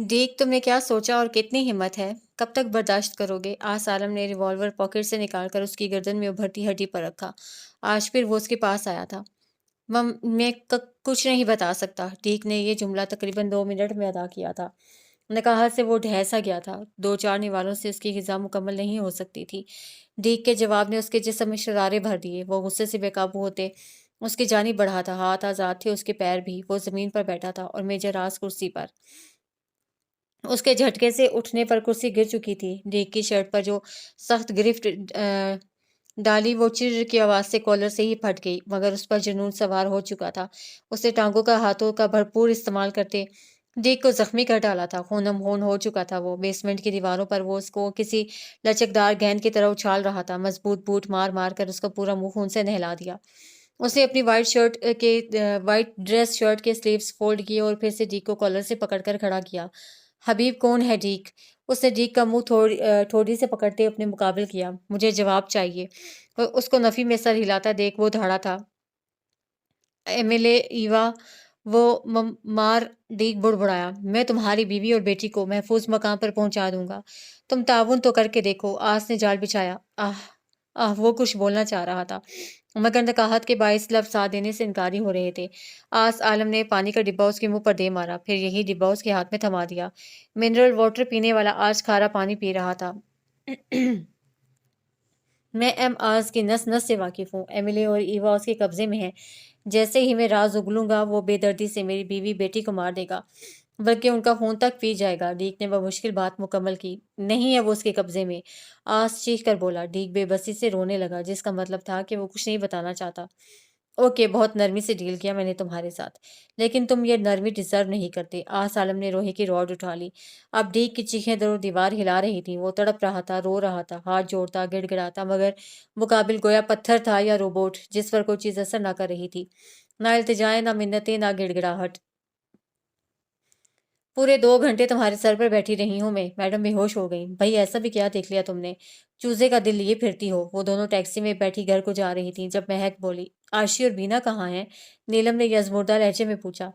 دیख तुमने क्या सोचा और कितनी हिम्मत है? कब तक बर्दाश्त करोगे? आज सालम ने रिवॉल्वर पॉकेट से निकालकर उसकी गर्दन में उभरती हड्डी पर रखा। आज फिर वो उसके पास आया था। कुछ नहीं बता सकता। डीक ने ये जुमला तकरीबन 2 मिनट में अदा किया था। नकाहत से वो ढह सा गया था। 2-4 निवालों से उसकी ग़िज़ा मुकम्मल नहीं हो सकती थी। डीक के जवाब ने उसके जिस्म में शरारे भर दिए। वो गुस्से से बेकाबू होते उसकी जानिब बढ़ा था। हाथ आज़ाद थे, उसके पैर भी। वो ज़मीन पर बैठा था और मेजर राज कुर्सी पर। उसके झटके से उठने पर कुर्सी गिर चुकी थी। डीक की शर्ट पर जो सख्त गिरफ्त डाली वो चिर की आवाज़ से कॉलर से ही फट गई, मगर उस पर जुनून सवार हो चुका था। उसने टांगों का हाथों का भरपूर इस्तेमाल करते डीक को जख्मी कर डाला था। खूनम खून हो चुका था वो। बेसमेंट की दीवारों पर वो उसको किसी लचकदार गेंद की तरह उछाल रहा था। मजबूत बूट मार मार कर उसका पूरा मुंह खून से नहला दिया। उसने अपनी वाइट ड्रेस शर्ट के स्लीव्स फोल्ड किए और फिर से डीक को कॉलर से पकड़कर खड़ा किया। हबीब कौन है डीक? उसने डीक का मुंह ठोड़ी से पकड़ते अपने मुकाबिल किया। मुझे जवाब चाहिए। उसको नफी में सर हिलाता देख वो धाड़ा था। एमएलए ईवा वो मार डीक बुड़बुड़ाया। मैं तुम्हारी बीवी और बेटी को महफूज मकाम पर पहुंचा दूंगा। तुम ताउन तो करके देखो। आस ने जाल बिछाया। आह आह वो कुछ बोलना चाह रहा था, मगर नकाहत के बाइस लफ्ज साथ देने से इनकारी हो रहे थे। आस आलम ने पानी का डिब्बा उसके मुंह पर दे मारा, फिर यही डिब्बा उसके हाथ में थमा दिया। मिनरल वाटर पीने वाला आज खारा पानी पी रहा था। मैं एम आज की नस नस से वाकिफ हूँ। एमिली और ईवा उसके कब्जे में है। जैसे ही मैं राज उगलूंगा वो बेदर्दी से मेरी बीवी बेटी को मार देगा, बल्कि उनका खून तक पी जाएगा। डीक ने बमुश्किल बात मुकम्मल की। नहीं है वो उसके कब्जे में। आस चीख कर बोला। डीक बेबसी से रोने लगा, जिसका मतलब था कि वो कुछ नहीं बताना चाहता। ओके, बहुत नरमी से डील किया मैंने तुम्हारे साथ, लेकिन तुम ये नरमी डिजर्व नहीं करते। आस आलम ने लोहे की रॉड उठा ली। अब डीक की चीखें दरो दीवार हिला रही थी। वो तड़प रहा था, रो रहा था, हाथ जोड़ता गिड़गिड़ाता, मगर मुकाबिल गोया पत्थर था या रोबोट जिस पर कोई चीज असर ना कर रही थी। ना इल्तिजाएं, ना मिन्नतें, ना गिड़गिड़ाहट। पूरे 2 घंटे तुम्हारे सर पर बैठी रही हूँ मैं। मैडम बेहोश हो गई। भाई ऐसा भी क्या देख लिया तुमने? चूजे का दिल लिए फिरती हो। वो दोनों टैक्सी में बैठी घर को जा रही थी जब महक बोली, आशी और बीना कहाँ हैं? नीलम ने यजमुर्दा लहजे में पूछा।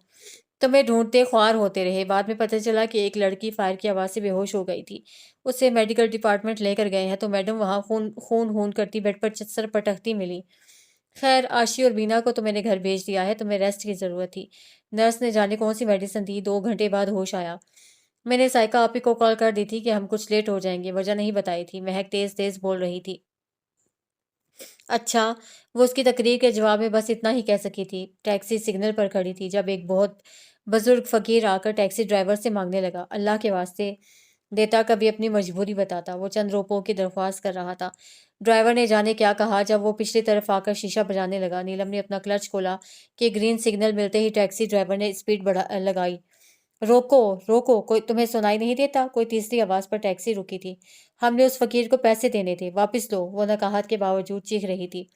तुम्हें ढूंढते ख्वार होते रहे। बाद में पता चला कि एक लड़की फायर की आवाज़ से बेहोश हो गई थी। उसे मेडिकल डिपार्टमेंट लेकर गए हैं तो मैडम वहाँ खून खून खून करती बेड पर सर पटकती मिली। खैर, आशी और बीना को तो मैंने घर भेज दिया है। तुम्हें रेस्ट की ज़रूरत थी। नर्स ने जाने कौन सी मेडिसिन दी। 2 घंटे बाद होश आया। मैंने साइका आपी को कॉल कर दी थी कि हम कुछ लेट हो जाएंगे। वजह नहीं बताई थी। महक तेज तेज बोल रही थी। अच्छा, वो उसकी तकरीर के जवाब में बस इतना ही कह सकी थी। टैक्सी सिग्नल पर खड़ी थी जब एक बहुत बुजुर्ग फकीर आकर टैक्सी ड्राइवर से मांगने लगा, अल्लाह के वास्ते देता, कभी अपनी मजबूरी बताता। वो चंद रुपयों की दरख्वास्त कर रहा था। ड्राइवर ने जाने क्या कहा जब वो पिछली तरफ आकर शीशा बजाने लगा। नीलम ने अपना क्लच खोला कि ग्रीन सिग्नल मिलते ही टैक्सी ड्राइवर ने स्पीड बढ़ा लगाई। रोको, रोको, कोई तुम्हें सुनाई नहीं देता? कोई तीसरी आवाज पर टैक्सी रुकी थी। हमने उस फकीर को पैसे देने थे, वापस लो। वो नकाहत के बावजूद चीख रही थी।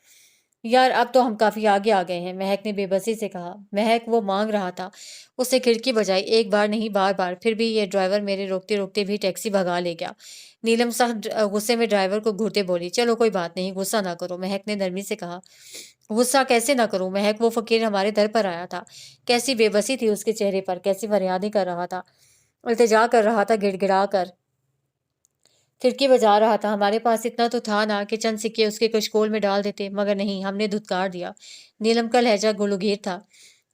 यार अब तो हम काफी आगे आ गए हैं, महक ने बेबसी से कहा। महक, वो मांग रहा था। उसने खिड़की बजाई, एक बार नहीं बार बार। फिर भी ये ड्राइवर मेरे रोकते रोकते भी टैक्सी भगा ले गया। नीलम सख्त गुस्से में ड्राइवर को घूरते बोली, चलो कोई बात नहीं, गुस्सा ना करो। महक ने नरमी से कहा। गुस्सा कैसे ना करूं महक? वो फकीर हमारे दर पर आया था। कैसी बेबसी थी उसके चेहरे पर, कैसी फरियादें कर रहा था, इल्तिजा कर रहा था गिड़गिड़ा कर, खिड़की बजा रहा था। हमारे पास इतना तो था ना कि चंद सिक्के उसके कशकोल में डाल देते, मगर नहीं, हमने धुतकार दिया। नीलम का लहजा गुलगीर था।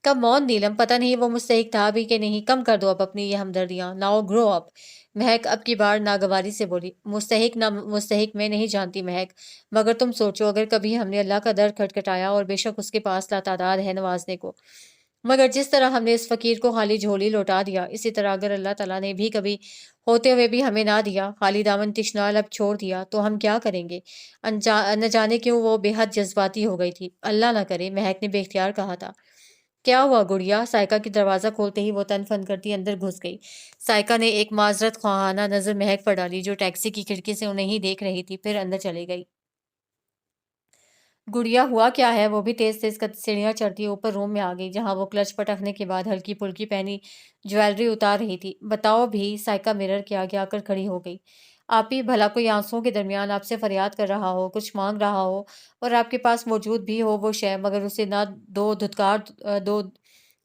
कम ऑन नीलम, पता नहीं वो मुस्तहिक था भी कि नहीं। कम कर दो अब अपनी ये हमदर्दियां। Now grow up. महक अब की बार नागवारी से बोली। मुस्तहिक ना मुस्तहिक मैं नहीं जानती महक, मगर तुम सोचो, अगर कभी हमने अल्लाह का दर खटखटाया, और बेशक उसके पास लातादाद है नवाजने को, मगर जिस तरह हमने इस फकीर को खाली झोली लौटा दिया, इसी तरह अगर अल्लाह ताला ने भी कभी होते हुए भी हमें ना दिया, खाली दामन तिश्ना लब छोड़ दिया, तो हम क्या करेंगे? न जाने क्यों वो बेहद जज्बाती हो गई थी। अल्लाह ना करे, महक ने बेख्तियार कहा था। क्या हुआ गुड़िया? साइका की दरवाजा खोलते ही वो तन फन करती अंदर घुस गई। साइका ने एक माजरत ख्वाहाना नजर महक पर डाली, जो टैक्सी की खिड़की से उन्हें ही देख रही थी, फिर अंदर चली गई। गुड़िया, हुआ क्या है? वो भी तेज तेज सीढ़ियां चढ़ती ऊपर रूम में आ गई, जहां वो क्लच पटकने के बाद हल्की पुल्की पहनी ज्वेलरी उतार रही थी। बताओ भी। साइका मिरर के आगे आकर खड़ी हो गई। आप ही भला कोई आंसुओं के दरमियान आपसे फरियाद कर रहा हो, कुछ मांग रहा हो, और आपके पास मौजूद भी हो वो शय, मगर उसे ना दो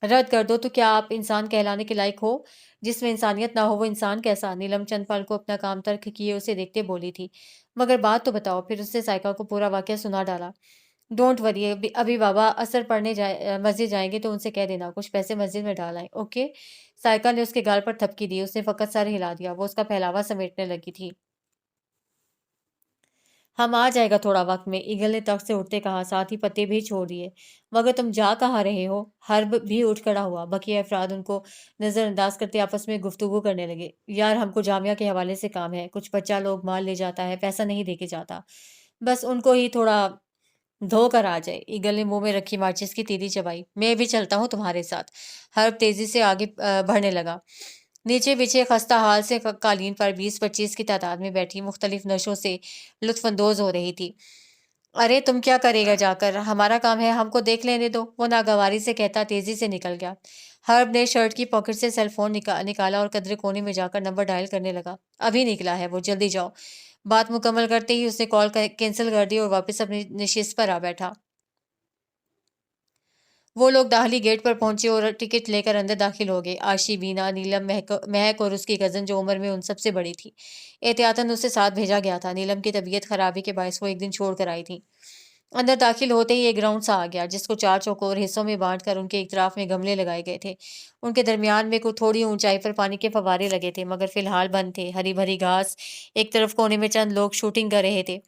रद्द कर दो तो क्या आप इंसान कहलाने के लायक हो? जिसमें इंसानियत ना हो वो इंसान कैसा? नीलम चंद पल को अपना काम तर्क किए उसे देखते बोली थी। मगर बात तो बताओ। फिर उसने साइका को पूरा वाकया सुना डाला। डोंट वरी, अभी अभी बाबा असर पढ़ने मस्जिद जाएंगे तो उनसे कह देना कुछ पैसे मस्जिद में डाल आए, ओके? साइका ने उसके गाल पर थपकी दी। उसने फकत सर हिला दिया। वो उसका पहलावा समेटने लगी थी। हम आ जाएगा थोड़ा वक्त में, ईगल ने तख्त से उठते कहा, साथ ही पत्ते भी छोड़ दिए। मगर तुम जा कहाँ रहे हो? हर्ब भी उठ खड़ा हुआ। बकिया अफराद उनको नजरअंदाज करते आपस में गुफ्तगू करने लगे। यार, हमको जामिया के हवाले से काम है। कुछ बच्चा लोग माल ले जाता है, पैसा नहीं देके जाता। बस उनको ही थोड़ा धोकर आ जाए। ईगल ने मुंह में रखी माचिस की तीली चबाई। मैं भी चलता हूँ तुम्हारे साथ। हर्ब तेजी से आगे बढ़ने लगा। नीचे बिछे खस्ता हाल से कालीन पर 20-25 की तादाद में बैठी मुख्तलिफ नशों से लुत्फानंदोज हो रही थी। अरे तुम क्या करेगा जाकर? हमारा काम है, हमको देख लेने दो, वो नागवारी से कहता तेजी से निकल गया। हर्ब ने शर्ट की पॉकेट से सेल फोन निकाला और कदरे कोने में जाकर नंबर डायल करने लगा। अभी निकला है वो, जल्दी जाओ। बात मुकम्मल करते ही उसने कॉल कैंसिल कर दी और वापस अपनी नशिस्त पर आ बैठा। वो लोग दाहली गेट पर पहुंचे और टिकट लेकर अंदर दाखिल हो गए। आशी, बीना, नीलम, महक और उसकी कजन जो उम्र में उन सबसे बड़ी थी। एहतियातन उसे साथ भेजा गया था। नीलम की तबीयत खराबी के बायस वो एक दिन छोड़ कर आई थी। अंदर दाखिल होते ही एक ग्राउंड सा आ गया जिसको 4 चौकोर हिस्सों में बांटकर उनके इतराफ में गमले लगाए गए थे। उनके दरमियान में कुछ थोड़ी ऊंचाई पर पानी के फव्वारे लगे थे मगर फिलहाल बंद थे। हरी भरी घास, एक तरफ कोने में चंद लोग शूटिंग कर रहे थे।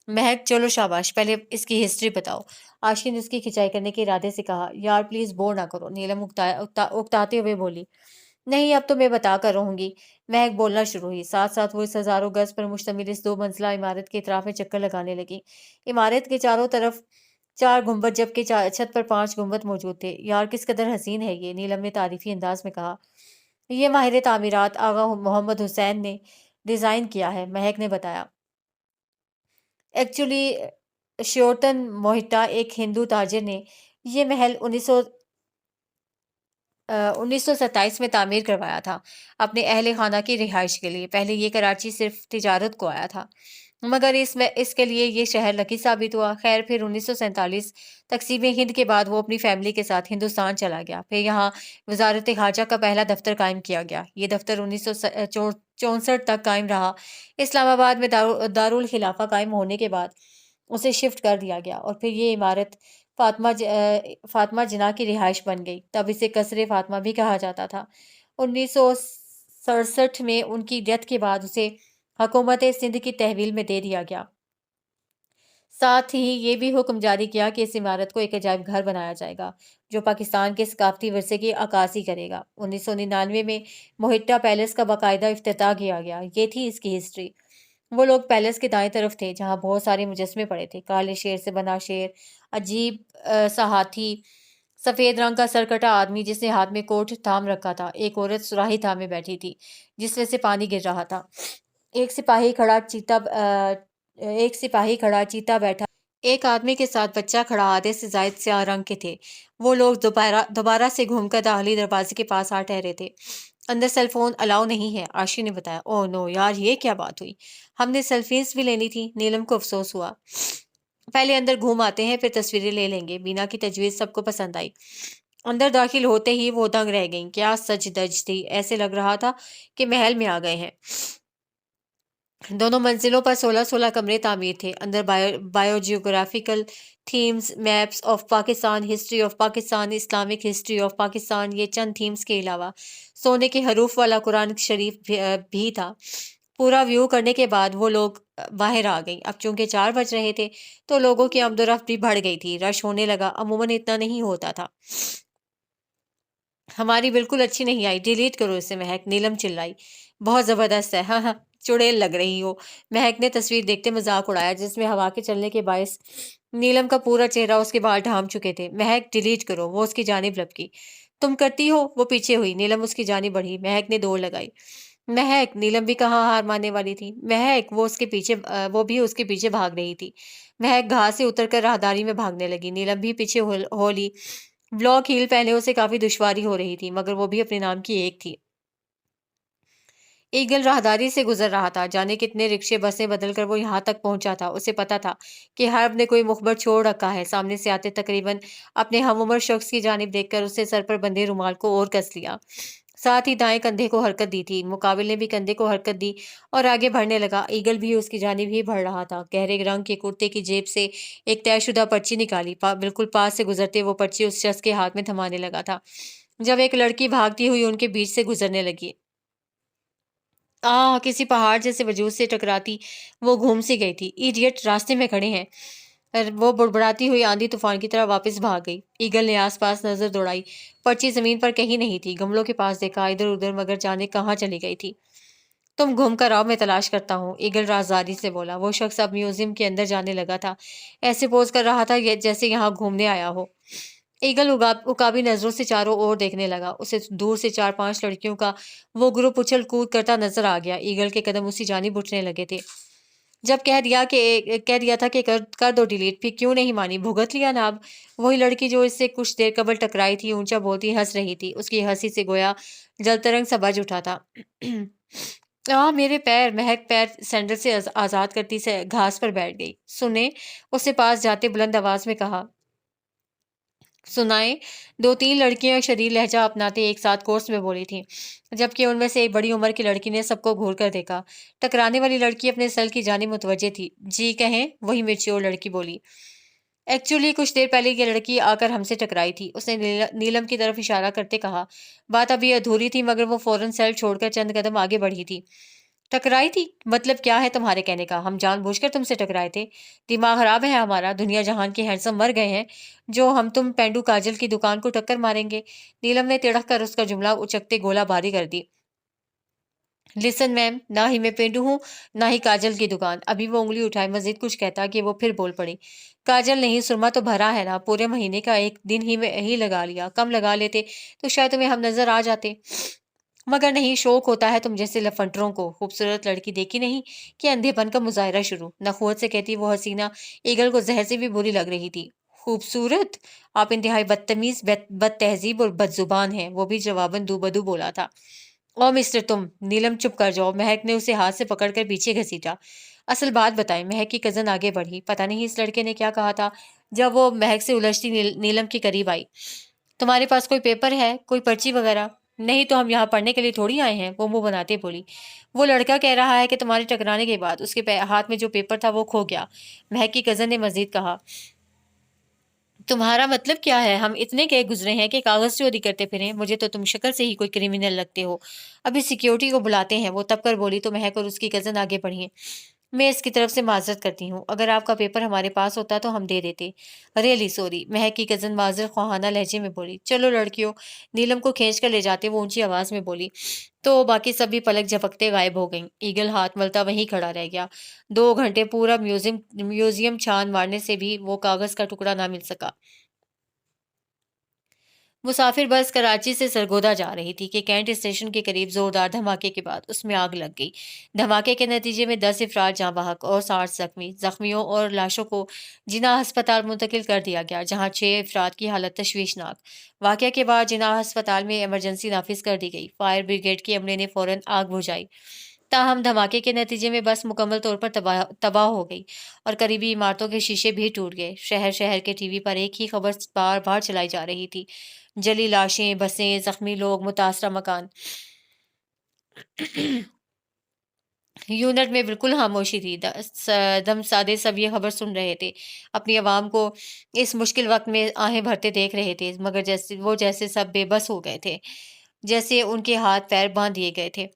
महक, चलो शाबाश, पहले इसकी हिस्ट्री बताओ। आशी ने उसकी खिंचाई करने के इरादे से कहा। यार प्लीज बोर ना करो, नीलम उकताते हुए बोली। नहीं, अब तो मैं बता कर रहूंगी। महक बोलना शुरू हुई। साथ साथ वो इस हजारों गज पर मुश्तमिल इस 2 मंजिला इमारत के इतराफ में चक्कर लगाने लगी। इमारत के चारों तरफ 4 गुंबद जबकि छत पर 5 गुंबद मौजूद थे। यार किस कदर हसीन है ये, नीलम ने तारीफी अंदाज में कहा। ये माहिर तामीरात आगा मोहम्मद हुसैन ने डिजाइन किया है, महक ने बताया। एक्चुअली श्योटन मोहिता एक हिंदू ताजिर ने ये महल 1927 में तामीर करवाया था अपने अहले खाना की रिहाइश के लिए। पहले ये कराची सिर्फ तिजारत को आया था मगर इसके लिए ये शहर लकी साबित हुआ। खैर, फिर 1947 तकसीम हिंद के बाद वो अपनी फैमिली के साथ हिंदुस्तान चला गया। फिर यहाँ वजारत खाजा का पहला दफ्तर कायम किया गया। ये दफ्तर 1964 तक कायम रहा। इस्लामाबाद में दारुल खिलाफा कायम होने के बाद उसे शिफ्ट कर दिया गया और फिर ये इमारत फातिमा जिन्ना की रिहाइश बन गई। तब इसे कसरे फातिमा भी कहा जाता था। 1967 में उनकी डेथ के बाद उसे हुकूमत सिंध की तहवील में दे दिया गया। साथ ही ये भी हुक्म जारी किया कि इस इमारत को एक अजायब घर बनाया जाएगा जो पाकिस्तान के सकाफती विरसे की अक्कासी करेगा। 1999 में मोहिट्टा पैलेस का बाकायदा इफ्तिताह किया गया। ये थी इसकी हिस्ट्री। वो लोग पैलेस के दाएं तरफ थे जहां बहुत सारे मुजस्मे पड़े थे। काले शेर से बना शेर, अजीब सा हाथी, सफेद रंग का सरकटा आदमी जिसने हाथ में कोट थाम रखा था, एक औरत सुराही थामे बैठी थी जिसमें से पानी गिर रहा था, एक सिपाही खड़ा चीता बैठा, एक आदमी के साथ बच्चा खड़ा आधे से जायद स्याह रंग के थे। वो लोग दोबारा दोबारा से घूमकर दाखिली दरवाजे के पास आ ठहरे थे। अंदर सेलफोन अलाउ नहीं है, आशी ने बताया। ओह नो यार, ये क्या बात हुई? हमने सेल्फीज भी लेनी थी। नीलम को अफसोस हुआ। पहले अंदर घूम आते हैं, फिर तस्वीरें ले लेंगे। बीना की तजवीज सबको पसंद आई। अंदर दाखिल होते ही वो दंग रह गईं। क्या सज धज थी, ऐसे लग रहा था कि महल में आ गए हैं। दोनों मंजिलों पर 16-16 कमरे तामीर थे। अंदर biogeographical themes, maps of Pakistan, history of Pakistan, Islamic history of Pakistan, ये चंद थीम्स के अलावा सोने के हरूफ वाला कुरान शरीफ भी था। पूरा व्यू करने के बाद वो लोग बाहर आ गई। अब चूंकि 4 बज रहे थे तो लोगों की आमदोरफ्त भी बढ़ गई थी। रश होने लगा। अमूमन इतना नहीं होता था। हमारी बिल्कुल अच्छी नहीं आई, डिलीट करो इसे, महक, नीलम चिल्लाई। बहुत जबरदस्त है, हाँ हाँ, चुड़ैल लग रही हो, महक ने तस्वीर देखते मजाक उड़ाया जिसमें हवा के चलने के बायस नीलम का पूरा चेहरा उसके बाल ढांप चुके थे। महक, डिलीट करो। वो उसकी जानिब लपकी। तुम करती हो? वो पीछे हुई। नीलम उसकी जानिब बढ़ी। महक ने दौड़ लगाई। महक, नीलम भी कहाँ हार मानने वाली थी। महक, वो भी उसके पीछे भाग रही थी। महक घास से उतरकर राहदारी में भागने लगी। नीलम भी पीछे हो ली। ब्लॉक हील पहने उसे काफी दुश्वारी हो रही थी मगर वो भी अपने नाम की एक थी। ایگل راہداری سے گزر رہا تھا، جانے کتنے رکشے بسیں بدل کر وہ یہاں تک پہنچا تھا۔ اسے پتا تھا کہ حرب نے کوئی مخبر چھوڑ رکھا ہے۔ سامنے سے آتے تقریباً اپنے ہم عمر شخص کی جانب دیکھ کر اسے سر پر بندھے رومال کو اور کس لیا، ساتھ ہی دائیں کندھے کو حرکت دی تھی۔ مقابل نے بھی کندھے کو حرکت دی اور آگے بڑھنے لگا۔ ایگل بھی اس کی جانب ہی بڑھ رہا تھا۔ گہرے رنگ کے کرتے کی جیب سے ایک طے شدہ پرچی نکالی، بالکل پاس سے گزرتے وہ پرچی اس شخص کے ہاتھ میں تھمانے لگا تھا جب ایک لڑکی بھاگتی ہوئی ان کے بیچ سے گزرنے لگی۔ کسی پہاڑ جیسے وجود سے ٹکراتی وہ گھوم سی گئی تھی۔ ایڈیٹ، راستے میں کھڑے ہیں۔ وہ بڑبڑاتی ہوئی آندھی طوفان کی طرح واپس بھاگ گئی۔ ایگل نے آس پاس نظر دوڑائی، پرچی زمین پر کہیں نہیں تھی۔ گملوں کے پاس دیکھا، ادھر ادھر، مگر جانے کہاں چلی گئی تھی۔ تم گھوم کر آؤ، میں تلاش کرتا ہوں، ایگل رازداری سے بولا۔ وہ شخص اب میوزیم کے اندر جانے لگا تھا، ایسے پوز کر رہا تھا جیسے یہاں گھومنے آیا ہو۔ ایگل اکابی نظروں سے چاروں اور دیکھنے لگا۔ اسے دور سے 4-5 لڑکیوں کا وہ گروپ اچھل کود کرتا نظر آ گیا۔ ایگل کے قدم اسی جانب اٹھنے لگے تھے۔ جب کہہ دیا تھا کہ کر دو ڈیلیٹ، پھر کیوں نہیں مانی؟ بھگت لیا نا اب۔ وہی لڑکی جو اس سے کچھ دیر قبل ٹکرائی تھی اونچا بولتی ہنس رہی تھی۔ اس کی ہنسی سے گویا جلترنگ سا بج اٹھا تھا۔ میرے پیر! مہک پیر سینڈل سے آزاد کرتی سے گھاس پر بیٹھ گئی۔ سنیں، اسے پاس جاتے بلند آواز میں کہا۔ سنائیں؟ 2-3 لڑکیاں شریر لہجہ اپناتے ایک ساتھ کورس میں بولی تھیں، جبکہ ان میں سے ایک بڑی عمر کی لڑکی نے سب کو گھور کر دیکھا۔ ٹکرانے والی لڑکی اپنے سل کی جانب متوجہ تھی۔ جی کہیں؟ وہی میچور لڑکی بولی۔ ایکچولی کچھ دیر پہلے یہ لڑکی آ کر ہم سے ٹکرائی تھی، اس نے نیلم کی طرف اشارہ کرتے کہا۔ بات ابھی ادھوری تھی مگر وہ فوراً سیل چھوڑ کر چند قدم آگے بڑھی تھی۔ ٹکرائی تھی؟ مطلب کیا ہے تمہارے کہنے کا؟ ہم جان بوجھ کر تم سے ٹکرائے تھے؟ دماغ خراب ہے ہمارا؟ دنیا جہان کے ہینڈسم مر گئے ہیں جو ہم تم پینڈو کاجل کی دکان کو ٹکر ماریں گے؟ نیلم نے تڑک کر اس کا جملہ اچکتے گولہ باری کر دی۔ لسن میم، نہ ہی میں پینڈو ہوں نہ ہی کاجل کی دکان۔ ابھی وہ انگلی اٹھائے مزید کچھ کہتا کہ وہ پھر بول پڑی۔ کاجل نہیں، سرما تو بھرا ہے نا، پورے مہینے کا ایک دن ہی میں ہی لگا لیا، کم لگا لیتے تو شاید تمہیں ہم نظر آ جاتے، مگر نہیں، شوق ہوتا ہے تم جیسے لفنٹروں کو۔ خوبصورت لڑکی دیکھی نہیں کہ اندھے پن کا مظاہرہ شروع، نخوت سے کہتی وہ حسینہ ایگل کو زہر سے بھی بری لگ رہی تھی۔ خوبصورت؟ آپ انتہائی بدتمیز، بد تہذیب اور بد زبان ہیں، وہ بھی جواباً دو بدو بولا تھا۔ او مسٹر تم، نیلم چپ کر جاؤ، مہک نے اسے ہاتھ سے پکڑ کر پیچھے گھسیٹا۔ اصل بات بتائیں، مہک کی کزن آگے بڑھی۔ پتہ نہیں اس لڑکے نے کیا کہا تھا جب وہ مہک سے الجھتی نیلم کے قریب آئی۔ تمہارے پاس کوئی پیپر ہے، کوئی پرچی وغیرہ؟ نہیں تو ہم یہاں پڑھنے کے لیے تھوڑی آئے ہیں، وہ منہ بناتے بولی۔ وہ لڑکا کہہ رہا ہے کہ تمہارے ٹکرانے کے بعد اس کے ہاتھ میں جو پیپر تھا وہ کھو گیا، مہک کی کزن نے مزید کہا۔ تمہارا مطلب کیا ہے؟ ہم اتنے گئے گزرے ہیں کہ کاغذ چوری کرتے پھریں؟ مجھے تو تم شکل سے ہی کوئی کرمینل لگتے ہو۔ ابھی سیکیورٹی کو بلاتے ہیں، وہ تب کر بولی تو مہک اور اس کی کزن آگے بڑھی۔ میں اس کی طرف سے معذرت کرتی ہوں، اگر آپ کا پیپر ہمارے پاس ہوتا تو ہم دے دیتے۔ ریئلی سوری، مہک کی کزن معذرت خواہانہ لہجے میں بولی۔ چلو لڑکیوں، نیلم کو کھینچ کر لے جاتے، وہ اونچی آواز میں بولی۔ تو باقی سب بھی پلک جھپکتے غائب ہو گئیں۔ ایگل ہاتھ ملتا وہیں کھڑا رہ گیا۔ 2 گھنٹے پورا میوزیم چھان مارنے سے بھی وہ کاغذ کا ٹکڑا نہ مل سکا۔ مسافر بس کراچی سے سرگودا جا رہی تھی کہ کینٹ اسٹیشن کے قریب زوردار دھماکے کے بعد اس میں آگ لگ گئی۔ دھماکے کے نتیجے میں 10 افراد جاں بحق اور 60 زخمی۔ زخمیوں اور لاشوں کو جناح ہسپتال منتقل کر دیا گیا، جہاں 6 افراد کی حالت تشویشناک۔ واقعہ کے بعد جناح ہسپتال میں ایمرجنسی نافذ کر دی گئی۔ فائر بریگیڈ کے عملے نے فوراً آگ بجھائی، تاہم دھماکے کے نتیجے میں بس مکمل طور پر تباہ ہو گئی اور قریبی عمارتوں کے شیشے بھی ٹوٹ گئے۔ شہر کے ٹی وی پر ایک ہی خبر بار بار چلائی جا رہی تھی: جلی لاشیں، بسیں، زخمی لوگ، متاثرہ مکان۔ یونٹ میں بالکل خاموشی تھی۔ دم سادے سب یہ خبر سن رہے تھے، اپنی عوام کو اس مشکل وقت میں آہیں بھرتے دیکھ رہے تھے، مگر جیسے سب بے بس ہو گئے تھے، جیسے ان کے ہاتھ پیر باندھ دیے گئے تھے۔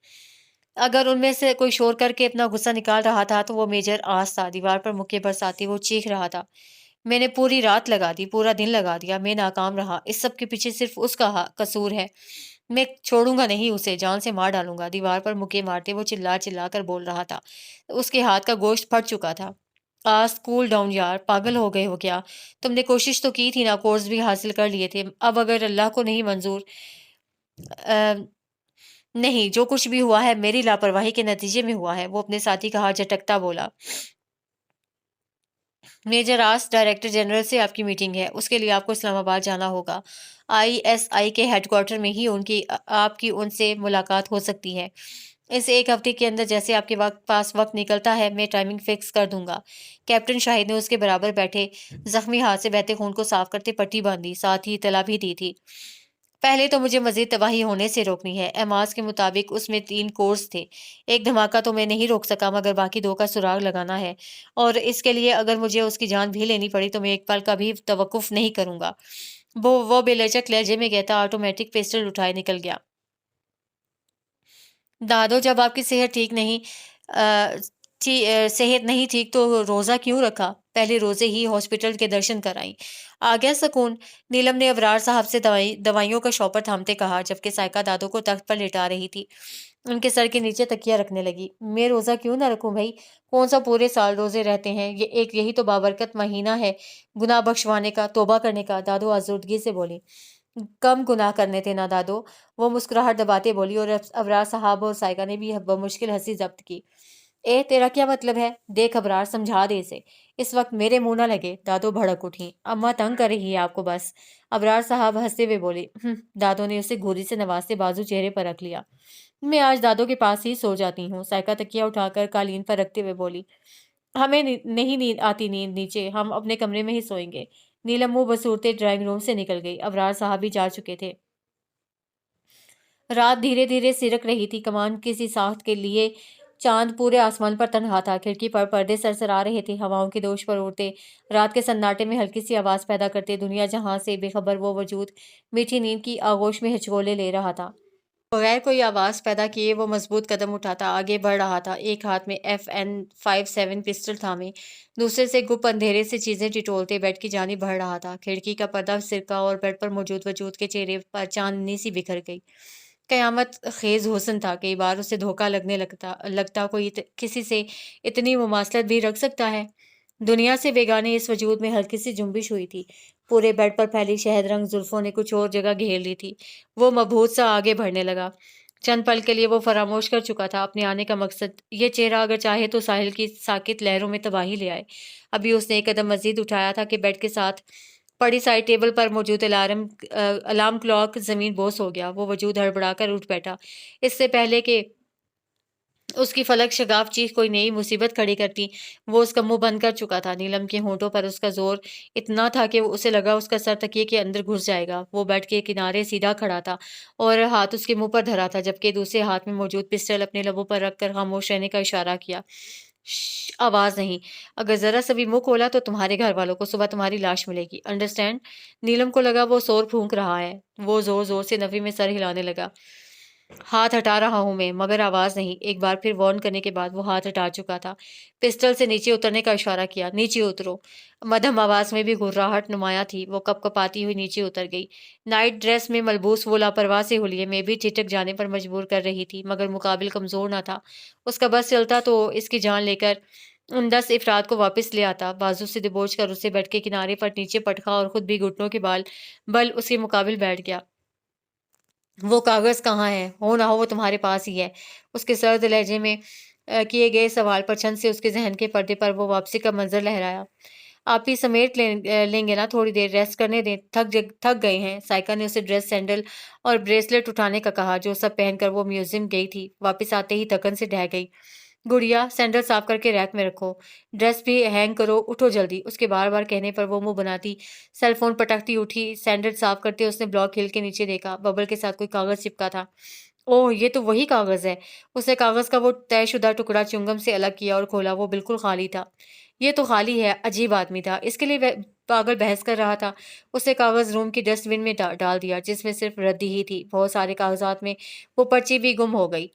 اگر ان میں سے کوئی شور کر کے اپنا غصہ نکال رہا تھا تو وہ میجر آس تھا۔ دیوار پر مکے برساتے وہ چیخ رہا تھا: میں نے پوری رات لگا دی، پورا دن لگا دیا، میں ناکام رہا، اس سب کے پیچھے صرف اس کا قصور ہے، میں چھوڑوں گا نہیں اسے، جان سے مار ڈالوں گا۔ دیوار پر مکے مارتے وہ چلا چلا کر بول رہا تھا، اس کے ہاتھ کا گوشت پھٹ چکا تھا۔ کول ڈاؤن یار، پاگل ہو گئے ہو کیا؟ تم نے کوشش تو کی تھی نا، کورس بھی حاصل کر لیے تھے، اب اگر اللہ کو نہیں منظور نہیں، جو کچھ بھی ہوا ہے میری لاپرواہی کے نتیجے میں ہوا ہے، وہ اپنے ساتھی کا ہاتھ جھٹکتا بولا۔ میجر آس، ڈائریکٹر جنرل سے آپ کی میٹنگ ہے، اس کے لیے آپ کو اسلام آباد جانا ہوگا۔ ISI کے ہیڈ کوارٹر میں ہی آپ کی ان سے ملاقات ہو سکتی ہے۔ اس ایک ہفتے کے اندر جیسے آپ کے پاس وقت نکلتا ہے میں ٹائمنگ فکس کر دوں گا۔ کیپٹن شاہد نے اس کے برابر بیٹھے زخمی ہاتھ سے بہتے خون کو صاف کرتے پٹی باندھی، ساتھ ہی اطلاع بھی دی تھی۔ پہلے تو مجھے مزید تباہی ہونے سے روکنی ہے۔ احماس کے مطابق اس میں 3 کورس تھے۔ ایک دھماکہ تو میں نہیں روک سکا مگر باقی 2 کا سراغ لگانا ہے، اور اس کے لیے اگر مجھے اس کی جان بھی لینی پڑی تو میں ایک پل کا بھی توقف نہیں کروں گا۔ وہ بے لچک لہجے میں کہتا آٹومیٹک پسٹل اٹھائے نکل گیا۔ دادو، جب آپ کی صحت ٹھیک نہیں صحت نہیں ٹھیک تو روزہ کیوں رکھا؟ پہلے روزے ہی ہاسپٹل کے درشن کرائیں۔ آ گیا سکون؟ نیلم نے ابرار صاحب سے دوائیوں کا شاپر تھامتے کہا جبکہ سائقہ دادو کو تخت پر لٹا رہی تھی۔ ان کے سر کے نیچے تکیہ رکھنے لگی۔ میں روزہ کیوں نہ رکھوں بھائی؟ کون سا پورے سال روزے رہتے ہیں؟ یہی تو بابرکت مہینہ ہے گناہ بخشوانے کا، توبہ کرنے کا۔ دادو آزردگی سے بولی۔ کم گناہ کرنے تھے نا دادو، وہ مسکراہٹ دباتے بولی، اور ابرار صاحب اور سائقہ نے بھی بمشکل ہنسی ضبط کی۔ تیرا کیا مطلب ہے؟ دیکھ ابرار، سمجھا دے اسے، اس وقت میرے منہ نہ لگے۔ دادو بھڑک اٹھی۔ اماں تنگ کر رہی ہے آپ کو بس۔ ابرار صاحب ہنستے ہوئے بولے۔ دادو نے اسے گھوری سے نوازتے بازو چہرے پر رکھ لیا۔ میں آج دادو کے پاس ہی سو جاتی ہوں، سائقہ تکیہ اٹھا کر قالین پر رکھتے ہوئے بولی۔ ہمیں نہیں نیند آتی، نیند نیچے، ہم اپنے کمرے میں ہی سوئیں گے۔ نیلم منہ بسورتے ڈرائنگ روم سے نکل گئی۔ ابرار صاحب بھی جا چکے تھے۔ رات دھیرے دھیرے سرک رہی تھی۔ کمان کسی ساخت کے لیے چاند پورے آسمان پر تنہا تھا۔ کھڑکی پر پردے سرسرا رہے تھے، ہواؤں کے دوش پر اڑتے، رات کے سناٹے میں ہلکی سی آواز پیدا کرتے۔ دنیا جہاں سے بے خبر وہ وجود میٹھی نیند کی آغوش میں ہچکولے لے رہا تھا۔ بغیر کوئی آواز پیدا کیے وہ مضبوط قدم اٹھاتا آگے بڑھ رہا تھا، ایک ہاتھ میں FN-57 پسٹل تھامے، دوسرے سے گپ اندھیرے سے چیزیں ٹٹولتے بیڈ کی جانب بڑھ رہا تھا۔ کھڑکی کا پردہ سرکا اور بیڈ پر موجود وجود کے چہرے پر چاندنی سی بکھر گئی۔ قیامت خیز حسن تھا۔ کئی بار اسے دھوکہ لگنے لگتا کوئی کسی سے اتنی مماثلت بھی رکھ سکتا ہے۔ دنیا سے بیگانے اس وجود میں ہلکی سی جنبش ہوئی تھی۔ پورے بیڈ پر پھیلی شہد رنگ زلفوں نے کچھ اور جگہ گھیر لی تھی۔ وہ مبہوت سا آگے بڑھنے لگا۔ چند پل کے لیے وہ فراموش کر چکا تھا اپنے آنے کا مقصد۔ یہ چہرہ اگر چاہے تو ساحل کی ساکت لہروں میں تباہی لے آئے۔ ابھی اس نے ایک قدم مزید اٹھایا تھا کہ بیڈ کے ساتھ پڑی سائڈ ٹیبل پر موجود الارم کلاک زمین بوس ہو گیا۔ وہ وجود ہڑبڑا کر اٹھ بیٹھا۔ اس سے پہلے کہ اس کی فلک شگاف چیخ کوئی نئی مصیبت کھڑی کرتی، وہ اس کا منہ بند کر چکا تھا۔ نیلم کے ہونٹوں پر اس کا زور اتنا تھا کہ اسے لگا اس کا سر تکیے کے اندر گھس جائے گا۔ وہ بیڈ کے کنارے سیدھا کھڑا تھا اور ہاتھ اس کے منہ پر دھرا تھا جبکہ دوسرے ہاتھ میں موجود پسٹل اپنے لبوں پر رکھ کر خاموش رہنے کا اشارہ کیا۔ شش، آواز نہیں۔ اگر ذرا سا بھی منہ کھولا تو تمہارے گھر والوں کو صبح تمہاری لاش ملے گی، انڈرسٹینڈ؟ نیلم کو لگا وہ سور پھونک رہا ہے۔ وہ زور زور سے نفی میں سر ہلانے لگا۔ ہاتھ ہٹا رہا ہوں میں، مگر آواز نہیں۔ ایک بار پھر وارن کرنے کے بعد وہ ہاتھ ہٹا چکا تھا۔ پسٹل سے نیچے اترنے کا اشارہ کیا۔ نیچے اترو۔ مدھم آواز میں بھی گھرراہٹ نمایاں تھی۔ وہ کپ کپاتی ہوئی نیچے اتر گئی۔ نائٹ ڈریس میں ملبوس وہ لاپرواہ سے حلیے میں بھی ٹھٹک جانے پر مجبور کر رہی تھی، مگر مقابل کمزور نہ تھا۔ اس کا بس چلتا تو اس کی جان لے کر ان 10 افراد کو واپس لے آتا۔ بازو سے دبوچ کر اسے بیڈ کے کنارے پر نیچے پٹکا اور خود بھی گھٹنوں کے بل اس کے مقابل بیٹھ گیا۔ وہ کاغذ کہاں ہے؟ ہو نہ ہو وہ تمہارے پاس ہی ہے۔ اس کے سرد لہجے میں کیے گئے سوال پر چند سے اس کے ذہن کے پردے پر وہ واپسی کا منظر لہرایا۔ آپ ہی سمیٹ لیں گے نا، تھوڑی دیر ریسٹ کرنے دیں، تھک گئے ہیں۔ سائقہ نے اسے ڈریس، سینڈل اور بریسلٹ اٹھانے کا کہا جو سب پہن کر وہ میوزیم گئی تھی۔ واپس آتے ہی تھکن سے ڈھہ گئی۔ گڑیا، سینڈل صاف کر کے ریک میں رکھو، ڈریس بھی ہینگ کرو، اٹھو جلدی۔ اس کے بار بار کہنے پر وہ منہ بناتی سیل فون پٹکتی اٹھی۔ سینڈل صاف کرتے اس نے بلاک ہل کے نیچے دیکھا، ببل کے ساتھ کوئی کاغذ چپکا تھا۔ اوہ، یہ تو وہی کاغذ ہے۔ اس نے کاغذ کا وہ طے شدہ ٹکڑا چنگم سے الگ کیا اور کھولا۔ وہ بالکل خالی تھا۔ یہ تو خالی ہے، عجیب آدمی تھا، اس کے لیے پاگل بحث کر رہا تھا۔ اس نے کاغذ روم کی ڈسٹ بن میں ڈال دیا جس میں صرف ردی ہی تھی۔ بہت سارے کاغذات میں وہ پرچی بھی گم ہو گئی۔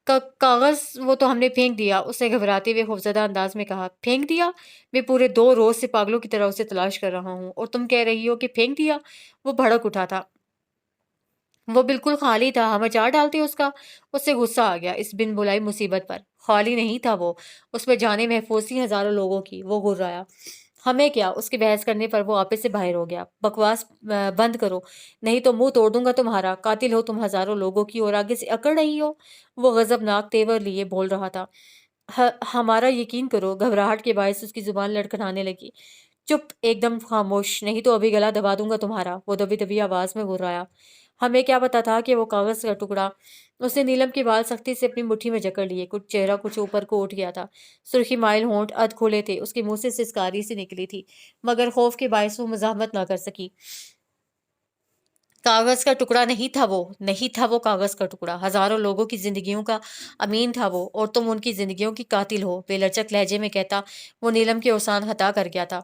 کاغذ وہ تو ہم نے پھینک دیا، اس نے گھبراتے ہوئے خوفزدہ انداز میں کہا۔ پھینک دیا؟ میں پورے 2 روز سے پاگلوں کی طرح اسے تلاش کر رہا ہوں اور تم کہہ رہی ہو کہ پھینک دیا؟ وہ بھڑک اٹھا تھا۔ وہ بالکل خالی تھا، ہم اچار ڈالتے اس کا۔ اس سے غصہ آ گیا اس بن بلائی مصیبت پر۔ خالی نہیں تھا وہ، اس میں جانیں محفوظ تھیں ہزاروں لوگوں کی۔ وہ گھررایا۔ ہمیں کیا؟ اس کے بحث کرنے پر وہ آپے سے باہر ہو گیا۔ بکواس بند کرو، نہیں تو منہ توڑ دوں گا تمہارا۔ قاتل ہو تم ہزاروں لوگوں کی اور آگے سے اکڑ رہی ہو؟ وہ غضبناک تیور لیے بول رہا تھا۔ ہمارا یقین کرو۔ گھبراہٹ کے باعث اس کی زبان لڑکھڑانے لگی۔ چپ، ایک دم خاموش، نہیں تو ابھی گلا دبا دوں گا تمہارا۔ وہ دبی دبی آواز میں گھررایا۔ ہمیں کیا پتا تھا کہ وہ کاغذ کا ٹکڑا۔ اس نے نیلم کے بال سختی سے اپنی مٹھی میں جکڑ لیے، کچھ چہرہ کچھ اوپر کو اٹھ گیا تھا، سرخی مائل ہونٹ ادھ کھلے تھے، اس کے منہ سے سسکاری سی نکلی تھی، مگر خوف کے باعث وہ مزاحمت نہ کر سکی۔ کاغذ کا ٹکڑا نہیں تھا وہ، نہیں تھا وہ کاغذ کا ٹکڑا، ہزاروں لوگوں کی زندگیوں کا امین تھا وہ، اور تم ان کی زندگیوں کی قاتل ہو، بے لچک لہجے میں کہتا وہ نیلم کے اوسان ہٹا کر گیا تھا۔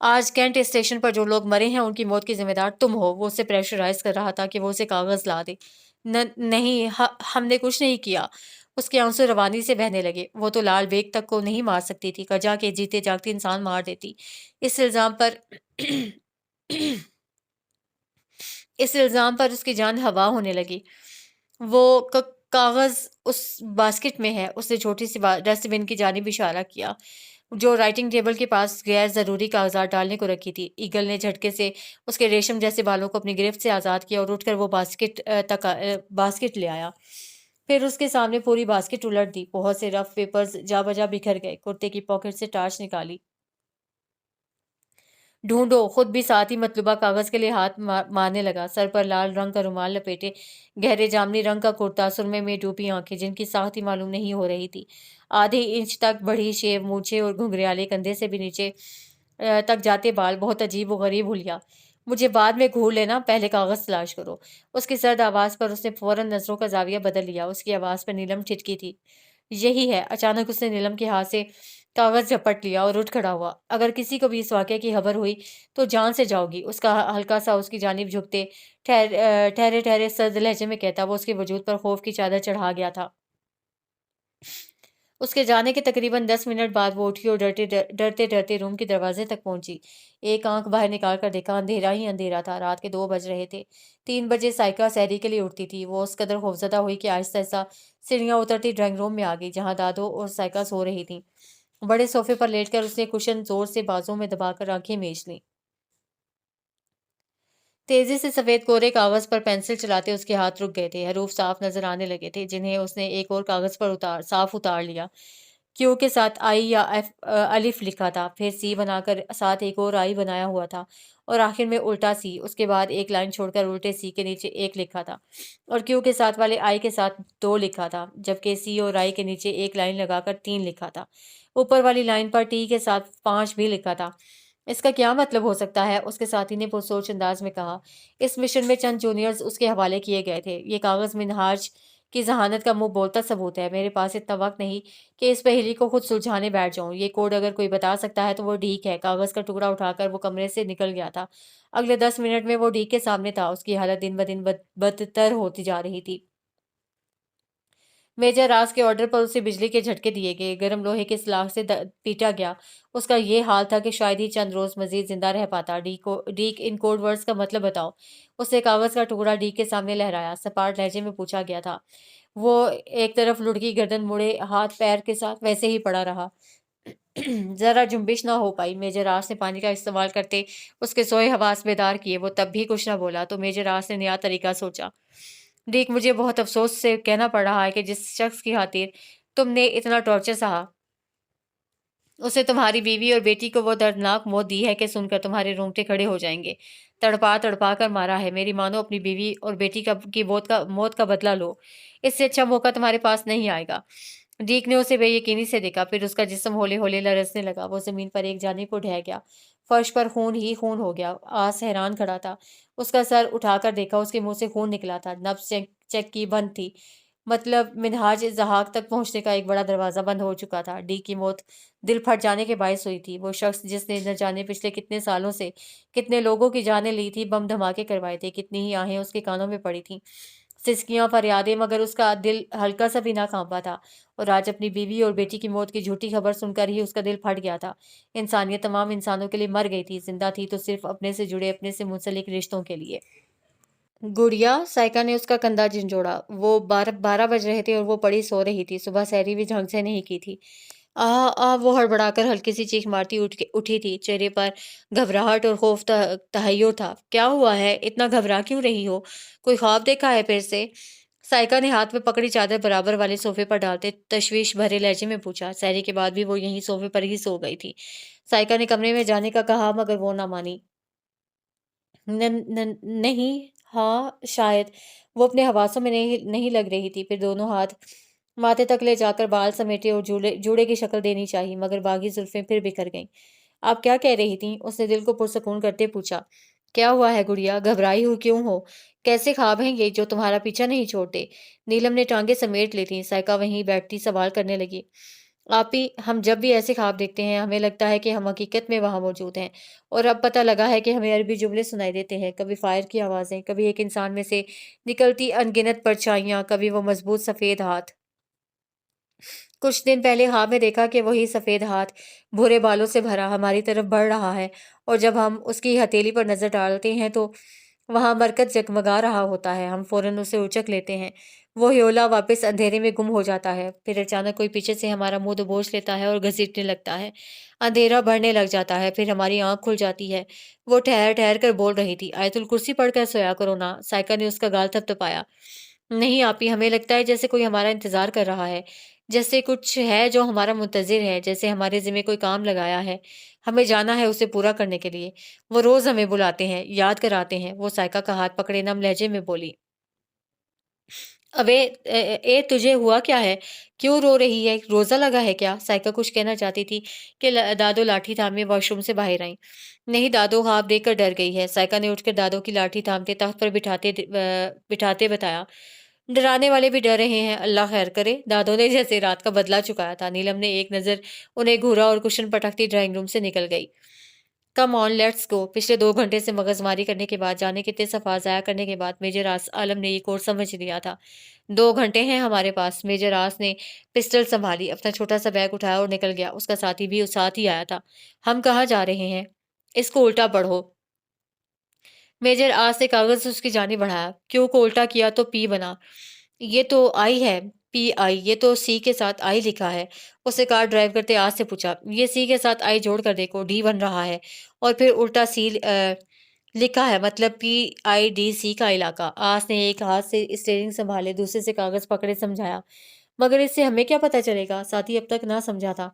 آج کینٹ اسٹیشن پر جو لوگ مرے ہیں ان کی موت کی ذمہ دار تم ہو۔ وہ اسے پریشرائز کر رہا تھا کہ وہ اسے کاغذ لا دے۔ نہیں، ہم نے کچھ نہیں کیا۔ اس کے آنسو روانی سے بہنے لگے۔ وہ تو لال بیگ تک کو نہیں مار سکتی تھی، کجا کے جیتے جاگتے انسان مار دیتی۔ اس الزام پر اس کی جان ہوا ہونے لگی۔ وہ کاغذ اس باسکٹ میں ہے۔ اس نے چھوٹی سی ڈسٹ بن کی جانب اشارہ کیا جو رائٹنگ ٹیبل کے پاس غیر ضروری کاغذات ڈالنے کو رکھی تھی۔ ایگل نے جھٹکے سے اس کے ریشم جیسے بالوں کو اپنی گرفت سے آزاد کیا اور اٹھ کر وہ باسکٹ لے آیا۔ پھر اس کے سامنے پوری باسکٹ الٹ دی۔ بہت سے رف پیپرز جا بجا بکھر گئے۔ کرتے کی پاکٹ سے ٹارچ نکالی۔ ڈھونڈو، خود بھی ساتھ ہی مطلوبہ کاغذ کے لیے ہاتھ مارنے لگا۔ سر پر لال رنگ کا رومال لپیٹے، گہرے جامنی رنگ کا کرتا، سرمے میں ڈوبی آنکھیں جن کی ساخت ہی معلوم نہیں ہو رہی تھی، آدھے انچ تک بڑھی شیو مونچھیں اور گھنگریالے کندھے سے بھی نیچے تک جاتے بال، بہت عجیب و غریب حلیہ۔ مجھے بعد میں گھور لینا، پہلے کاغذ تلاش کرو۔ اس کی سرد آواز پر اس نے فوراً نظروں کا زاویہ بدل لیا۔ اس کی آواز پر نیلم ٹھٹکی تھی۔ یہی ہے۔ اچانک اس نے نیلم کے ہاتھ سے کاغذ جھپٹ لیا اور اٹھ کھڑا ہوا۔ اگر کسی کو بھی اس واقعے کی خبر ہوئی تو جان سے جاؤ گی۔ اس کا ہلکا سا اس کی جانب جھکتے ٹھہرے ٹھہرے سرد لہجے میں کہتا وہ اس کے وجود پر خوف کی چادر چڑھا گیا تھا۔ اس کے جانے کے تقریباً 10 منٹ بعد وہ اٹھی اور ڈرتے ڈرتے روم کے دروازے تک پہنچی۔ ایک آنکھ باہر نکال کر دیکھا، اندھیرا ہی اندھیرا تھا۔ رات کے 2 بج رہے تھے۔ 3 بجے سائیکا سحری کے لیے اٹھتی تھی۔ وہ اس قدر خوفزدہ ہوئی کہ آہستہ آہستہ سیڑھیاں اترتی ڈرائنگ روم میں آ گئی جہاں دادو اور سائیکا سو رہی تھیں۔ بڑے صوفے پر لیٹ کر اس نے کشن زور سے بازوں میں دبا کر آنکھیں میچ لیں۔ تیزی سے سفید کورے کاغذ پر پینسل چلاتے اس کے ہاتھ رک گئے تھے۔ حروف صاف نظر آنے لگے تھے جنہیں اس نے ایک اور کاغذ پر صاف اتار لیا۔ کیو کے ساتھ آئی یا الف لکھا تھا، پھر سی بنا کر ساتھ ایک اور آئی بنایا ہوا تھا، اور آخر میں الٹا سی۔ اس کے بعد ایک لائن چھوڑ کر الٹے سی کے نیچے 1 لکھا تھا، اور کیو کے ساتھ والے آئی کے ساتھ 2 لکھا تھا، جبکہ سی اور آئی کے نیچے ایک لائن لگا کر 3 لکھا تھا۔ اوپر والی لائن پر ٹی کے ساتھ 5 بھی لکھا تھا۔ اس کا کیا مطلب ہو سکتا ہے؟ اس کے ساتھی نے پرسوچ انداز میں کہا۔ اس مشن میں چند جونیئرز اس کے حوالے کیے گئے تھے۔ یہ کاغذ منہاج کی ذہانت کا منہ بولتا ثبوت ہے۔ میرے پاس اتنا وقت نہیں کہ اس پہیلی کو خود سلجھانے بیٹھ جاؤں۔ یہ کوڈ اگر کوئی بتا سکتا ہے تو وہ ڈیک ہے۔ کاغذ کا ٹکڑا اٹھا کر وہ کمرے سے نکل گیا تھا۔ اگلے 10 منٹ میں وہ ڈیک کے سامنے تھا۔ اس کی حالت دن بدن بدتر ہوتی جا رہی تھی۔ میجر راز کے آرڈر پر اسے بجلی کے جھٹکے دیے گئے، گرم لوہے کے سلاخ سے پیٹا گیا۔ اس کا یہ حال تھا کہ شاید ہی چند روز مزید زندہ رہ پاتا۔ ڈیک، ان کوڈ ورڈز کا مطلب بتاؤ۔ اس نے کاغذ کا ٹکڑا ڈیک کے سامنے لہرایا۔ سپاٹ لہجے میں پوچھا گیا تھا۔ وہ ایک طرف لڑکی، گردن مڑے، ہاتھ پیر کے ساتھ ویسے ہی پڑا رہا۔ ذرا جنبش نہ ہو پائی۔ میجر راز نے پانی کا استعمال کرتے اس کے سوئے حواس بیدار کیے۔ وہ تب بھی کچھ نہ بولا تو میجر راز نے نیا طریقہ سوچا۔ ڈیک، مجھے بہت افسوس سے کہنا پڑ رہا ہے کہ جس شخص کی خاطر تم نے اتنا ٹارچر سہا، اسے تمہاری بیوی اور بیٹی کو وہ دردناک موت دی ہے کہ سن کر تمہارے رونگٹے کھڑے ہو جائیں گے۔ تڑپا تڑپا کر مارا ہے۔ میری مانو، اپنی بیوی اور بیٹی کی موت کا بدلہ لو۔ اس سے اچھا موقع تمہارے پاس نہیں آئے گا۔ ڈیک نے اسے بے یقینی سے دیکھا، پھر اس کا جسم ہولے ہولے لرزنے لگا۔ وہ زمین پر ایک جانب کو ڈھہ گیا۔ فرش پر خون ہی خون ہو گیا۔ آس حیران کھڑا تھا۔ اس کا سر اٹھا کر دیکھا، اس کے منہ سے خون نکلا تھا۔ نبض چیک کی بند تھی۔ مطلب منہاج زحاق تک پہنچنے کا ایک بڑا دروازہ بند ہو چکا تھا۔ ڈیک کی موت دل پھٹ جانے کے باعث ہوئی تھی۔ وہ شخص جس نے نہ جانے پچھلے کتنے سالوں سے کتنے لوگوں کی جانیں لی تھی، بم دھماکے کروائے تھے، کتنی ہی آہیں اس کے کانوں میں پڑی تھیں، سسکیاں، فریادیں، مگر اس کا دل ہلکا سا بھی نہ کانپا تھا۔ اور آج اپنی بیوی اور بیٹی کی موت کی جھوٹی خبر سن کر ہی اس کا دل پھٹ گیا تھا۔ انسانیت تمام انسانوں کے لیے مر گئی تھی، زندہ تھی تو صرف اپنے سے جڑے، اپنے سے منسلک رشتوں کے لیے۔ گڑیا، سائیکا نے اس کا کندھا جھنجھوڑا۔ وہ 12 بج رہے تھے اور وہ پڑی سو رہی تھی۔ صبح سحری بھی ڈھنگ سے نہیں کی تھی۔ وہ ہڑبڑا کر ہلکی سی چیخ مارتی اٹھی تھی۔ چہرے پر گھبراہٹ اور خوف تحیر تھا۔ کیا ہوا ہے؟ اتنا گھبرا کیوں رہی ہو؟ کوئی خواب دیکھا ہے پھر سے؟ سائیکا نے ہاتھ میں پکڑی چادر برابر والے صوفے پر ڈالتے تشویش بھرے لہجے میں پوچھا۔ سحری کے بعد بھی وہ یہیں صوفے پر ہی سو گئی تھی۔ سائیکا نے کمرے میں جانے کا کہا مگر وہ نہ مانی۔ نہیں। हाँ, शायद। वो अपने हवासों में नहीं नहीं लग रही थी। फिर दोनों हाथ माथे तक ले जाकर बाल समेटे और जूड़े जूड़े की शक्ल देनी चाहिए, मगर बाकी जुल्फें फिर बिखर गईं। आप क्या कह रही थीं? उसने दिल को पुरसकून करते पूछा। क्या हुआ है गुड़िया? घबराई हो क्यों हो? कैसे ख्वाब हैं ये जो तुम्हारा पीछा नहीं छोड़ते? नीलम ने टांगे समेट ली थीं। साइका वहीं बैठती सवाल करने लगी। आप ही, हम जब भी ऐसे ख्वाब देखते हैं हमें लगता है कि हम हकीकत में वहां मौजूद हैं। और अब पता लगा है कि हमें अरबी जुमले सुनाई देते हैं, कभी फायर की आवाजें, कभी एक इंसान में से निकलती अनगिनत परछाइयां, कभी वो मजबूत सफेद हाथ। कुछ दिन पहले ख्वाब में देखा कि वही सफेद हाथ भूरे बालों से भरा हमारी तरफ बढ़ रहा है, और जब हम उसकी हथेली पर नजर डालते हैं तो वहां मरकत जगमगा रहा होता है। हम फौरन उसे उचक लेते हैं। वो ह्योला वापस अंधेरे में गुम हो जाता है। फिर अचानक कोई पीछे से हमारा मुंह दबोच लेता है और घसीटने लगता है। अंधेरा बढ़ने लग जाता है। फिर हमारी आंख खुल जाती है। वो ठहर ठहर कर बोल रही थी, आयतुल कुर्सी पढ़कर सोया करो ना। साइका ने उसका गाल थपथपाया। नहीं आपी, हमें लगता है जैसे कोई हमारा इंतजार कर रहा है, जैसे कुछ है जो हमारा मुंतजिर है, जैसे हमारे जिम्मे कोई काम लगाया है, हमें जाना है उसे पूरा करने के लिए। वो रोज हमें बुलाते हैं, याद कराते हैं। वो साइका का हाथ पकड़े नम लहजे में बोली। अबे तुझे हुआ क्या है? क्यों रो रही है? रोजा लगा है क्या? साइका कुछ कहना चाहती थी कि दादो लाठी थामे वॉशरूम से बाहर आई। नहीं, दादो ख्वाब देखकर डर गई है। साइका ने उठकर दादो की लाठी थामते तख्त पर बिठाते बताया। डराने वाले भी डर रहे हैं, अल्लाह खैर करे। दादो ने जैसे रात का बदला चुकाया था। नीलम ने एक नजर उन्हें घूरा और कुशन पटकती ड्राइंग रूम से निकल गई। Come on let's go. पिछले 2 घंटे से मगजमारी करने के बाद, जाने कितने सफा जाया करने के बाद मेजर आलम ने ये कोर्स समझ लिया था। 2 घंटे हैं हमारे पास। मेजर आस ने पिस्टल संभाली, अपना छोटा सा बैग उठाया और निकल गया। उसका साथी भी उस साथ ही आया था। हम कहाँ जा रहे हैं? इसको उल्टा पढ़ो। मेजर आस ने कागज उसकी जानी बढ़ाया। क्यों को उल्टा किया तो पी बना। ये तो आई है। P I. ये तो सी के साथ आई लिखा है। उसे कार ड्राइव करते आज से पूछा। ये सी के साथ आई जोड़ कर देखो, डी बन रहा है। और फिर उल्टा सी लिखा है, मतलब PIDC का इलाका। आस ने एक हाथ से स्टीयरिंग संभाले, दूसरे से कागज पकड़े समझाया। मगर इससे हमें क्या पता चलेगा? साथी अब तक ना समझा था।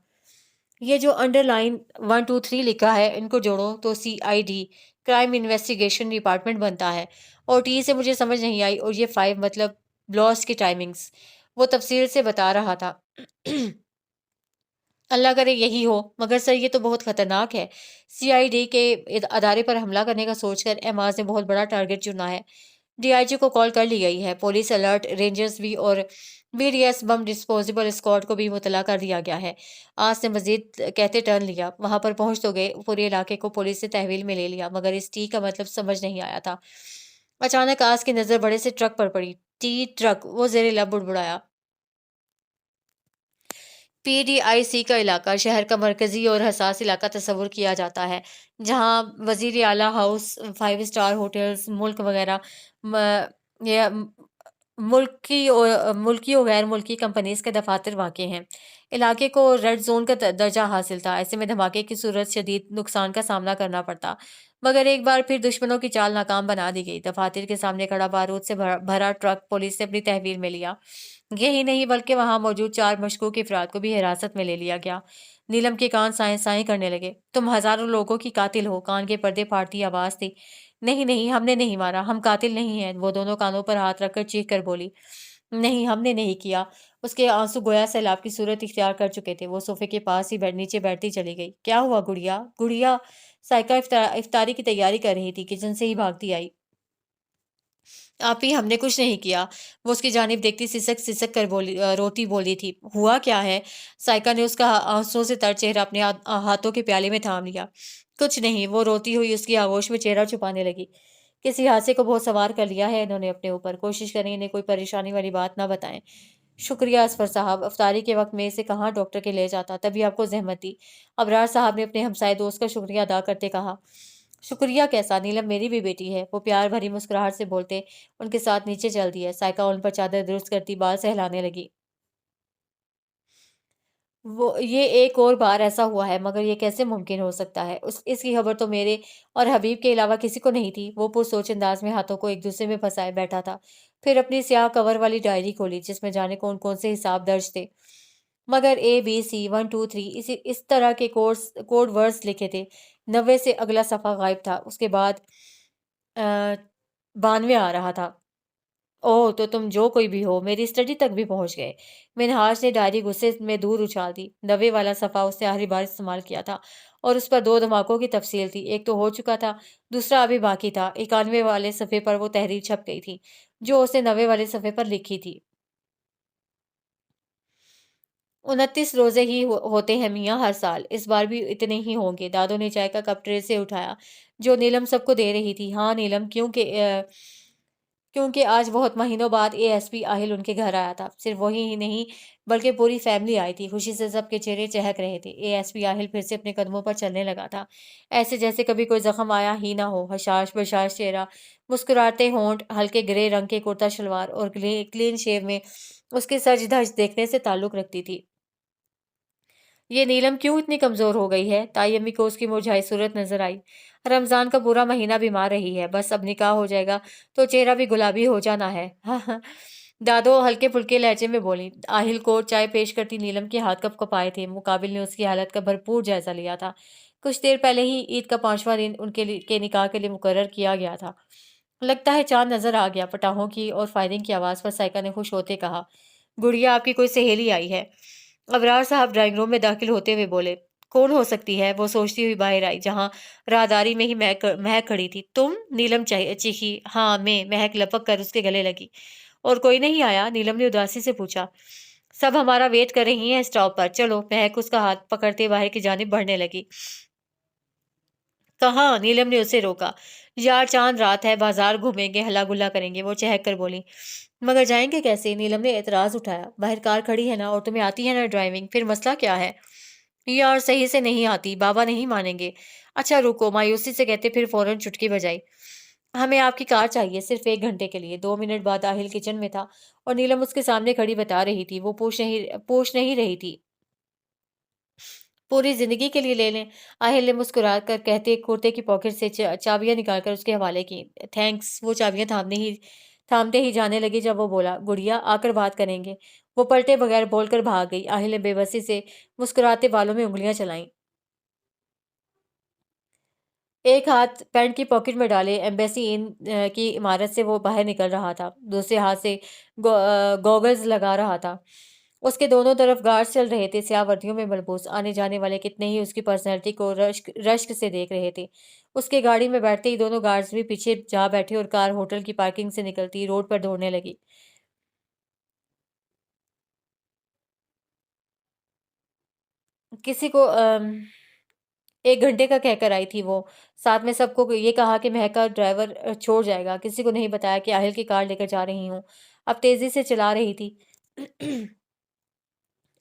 ये जो अंडरलाइन 1 2 3 लिखा है, इनको जोड़ो तो CID, क्राइम इन्वेस्टिगेशन डिपार्टमेंट बनता है। और टी से मुझे समझ नहीं आई, और ये 5 मतलब ब्लॉस की टाइमिंग्स। वो तफसील से बता रहा था। अल्लाह करे यही हो, मगर सर ये तो बहुत खतरनाक है। CID के अदारे पर हमला करने का सोचकर एमाज ने बहुत बड़ा टारगेट चुना है। DIG को कॉल कर ली गई है। पुलिस अलर्ट, रेंजर्स भी और BDS बम डिस्पोजेबल स्क्वाड को भी मुतला कर दिया गया है। आज ने मजीद कहते टर्न लिया। वहां पर पहुंच तो गए, पूरे इलाके को पुलिस से तहवील में ले लिया, मगर इस टी का मतलब समझ नहीं आया था। अचानक आज की नजर बड़े से ट्रक पर पड़ी। T truck. वो जेरे लब बुड़बुड़ाया। PDIC का इलाका शहर का मरकजी और हसास इलाका तस्वुर किया जाता है, जहाँ वजीर आला हाउस, 5 स्टार होटल्स, मुल्क वगैरह या मुल्की और गैर मुल्की कंपनीज के दफातर वाक़ हैं। इलाके को रेड जोन का दर्जा हासिल था। ऐसे में धमाके की सूरत शदीद नुकसान का सामना करना पड़ता, मगर एक बार फिर दुश्मनों की चाल नाकाम बना दी गई। दफातर के सामने खड़ा बारूद से भरा ट्रक पुलिस ने अपनी तहवील में लिया। यही नहीं, बल्कि वहां मौजूद 4 मशकूक अफराद को भी हिरासत में ले लिया गया। नीलम के कान साए साए करने लगे। तुम हजारों लोगों की कातिल हो। कान के पर्दे फाड़ती आवाज थी। नहीं नहीं, हमने नहीं मारा, हम कातिल नहीं हैं। वो दोनों कानों पर हाथ रखकर चीख कर बोली। नहीं, हमने नहीं किया। उसके आंसू गोया सैलाब की सूरत इख्तियार कर चुके थे। वो सोफे के पास ही नीचे बैठती चली गई। क्या हुआ गुड़िया? गुड़िया। साइका इफ्तारी की तैयारी कर रही थी, किचन से ही भागती आई। आप ही, हमने कुछ नहीं किया। वो उसकी जानिब देखती सिसक सिसक कर रोती बोली थी। हुआ क्या है? साइका ने उसका आंसुओं से तर चेहरा अपने हाथों के प्याले में थाम लिया। कुछ नहीं। वो रोती हुई उसकी आगोश में चेहरा छुपाने लगी। किसी हादसे को बहुत सवार कर लिया है इन्होंने अपने ऊपर। कोशिश करें इन्हें कोई परेशानी वाली बात ना बताएं। शुक्रिया असफर साहब। अफ्तारी के वक्त में इसे कहाँ डॉक्टर के ले जाता, तभी आपको जहमत दी। अबरार साहब ने अपने हमसाए दोस्त का शुक्रिया अदा करते कहा। शुक्रिया कैसा? नीलम मेरी भी बेटी है। वो प्यार भरी मुस्कुराहट से बोलते उनके साथ नीचे चल दिए। साइका उन पर चादर दुरुस्त करती बाल सहलाने लगी। वो ये एक और बार ऐसा हुआ है, मगर ये कैसे मुमकिन हो सकता है? उस इसकी खबर तो मेरे और हबीब के अलावा किसी को नहीं थी। वो पुरसोच अंदाज में हाथों को एक दूसरे में फंसाए बैठा था। फिर अपनी स्याह कवर वाली डायरी खोली, जिसमें जाने कौन कौन से हिसाब दर्ज थे, मगर ABC 1 2 3 इस तरह के कोड वर्ड्स लिखे थे। 90 से अगला सफ़ा गायब था। उसके बाद 92 आ रहा था। ओह! तो तुम जो कोई भी हो, मेरी स्टडी तक भी पहुँच गए। मिन्हाज ने डायरी गुस्से में दूर उछाल दी। 90 वाला सफ़ा उसने आखिरी बार इस्तेमाल किया था और उस पर 2 धमाकों की तफ़सील थी। एक तो हो चुका था, दूसरा अभी बाकी था। 91 वाले सफ़े पर वो तहरीर छप गई थी, जो उसने 90 वाले सफ़े पर लिखी थी। 29 रोज़े ही होते हैं मियाँ हर साल, इस बार भी इतने ही होंगे। दादू ने चाय का कप ट्रे से उठाया, जो नीलम सबको दे रही थी। हाँ नीलम, क्योंकि आज बहुत महीनों बाद एएसपी आहिल उनके घर आया था। सिर्फ वही ही नहीं, बल्कि पूरी फैमिली आई थी। खुशी से सबके चेहरे चहक रहे थे। एएसपी आहिल फिर से अपने कदमों पर चलने लगा था, ऐसे जैसे कभी कोई जख्म आया ही ना हो। हशाश बशाश चेहरा, मुस्कुराते होंठ, हल्के ग्रे रंग के कुर्ता शलवार और क्लीन शेव में उसकी सज धज देखने से ताल्लुक रखती थी। ये नीलम क्यों इतनी कमजोर हो गई है? ताई अम्मी को उसकी मुरझाई सूरत नजर आई। रमजान का पूरा महीना बीमार रही है, बस अब निकाह हो जाएगा तो चेहरा भी गुलाबी हो जाना है। दादो हल्के फुल्के लहजे में बोली। आहिल को चाय पेश करती नीलम के हाथ कप कपाए थे। मुकाबिल ने उसकी हालत का भरपूर जायजा लिया था। कुछ देर पहले ही ईद का 5वां दिन के निकाह के लिए मुकर्रर किया गया था। लगता है चांद नजर आ गया। पटाखों की और फायरिंग की आवाज पर साइका ने खुश होते कहा, गुड़िया आपकी कोई सहेली आई है। अबरार साहब ड्राइंग रूम में दाखिल होते हुए बोले। कौन हो सकती है? वो सोचती हुई बाहर आई, जहाँ राहदारी में ही महक खड़ी थी। तुम? नीलम चीखी। हाँ मैं, महक लपक कर उसके गले लगी। और कोई नहीं आया? नीलम ने उदासी से पूछा। सब हमारा वेट कर रही हैं स्टॉप पर, चलो। महक उसका हाथ पकड़ते बाहर की जानिब बढ़ने लगी। कहाँ? नीलम ने उसे रोका। यार चांद रात है, बाजार घूमेंगे, हल्ला गुल्ला करेंगे, वो चहक कर बोली। मगर जाएंगे कैसे? नीलम ने एतराज उठाया। बाहर कार खड़ी है ना, और तुम्हें आती है ना ड्राइविंग, फिर मसला क्या है? यार सही से नहीं आती, बाबा नहीं मानेंगे। अच्छा रुको, मायूसी से कहते फिर फौरन चुटकी बजाई। हमें आपकी कार चाहिए, सिर्फ 1 घंटे के लिए। 2 मिनट बाद आहिल किचन में था और नीलम उसके सामने खड़ी बता रही थी। वो पूछ नहीं रही थी। पूरी जिंदगी के लिए ले लें। आहिल ने मुस्कुरा कर कहते कुर्ते की पॉकेट से चाबियां निकालकर उसके हवाले की। थैंक्स। वो चाबियां थामते ही जाने लगी जब वो बोला, गुड़िया आकर बात करेंगे। वो पलटे बगैर बोलकर भाग गई। आहिल ने बेबसी से मुस्कुराते बालों में उंगलियां चलाईं। एक हाथ पैंट की पॉकेट में डाले एम्बेसी इन की इमारत से वो बाहर निकल रहा था। दूसरे हाथ से गॉगल्स लगा रहा था। उसके दोनों तरफ गार्ड्स चल रहे थे, स्याह वर्दियों में मलबूस। आने जाने वाले कितने ही उसकी पर्सनैलिटी को रश्क रश्क से देख रहे थे। उसके गाड़ी में बैठते ही दोनों गार्ड्स भी पीछे जा बैठे और कार होटल की पार्किंग से निकलती रोड पर दौड़ने लगी। किसी को 1 घंटे का कहकर आई थी वो। साथ में सबको ये कहा कि महका ड्राइवर छोड़ जाएगा। किसी को नहीं बताया कि आहिल की कार लेकर जा रही हूँ। अब तेजी से चला रही थी।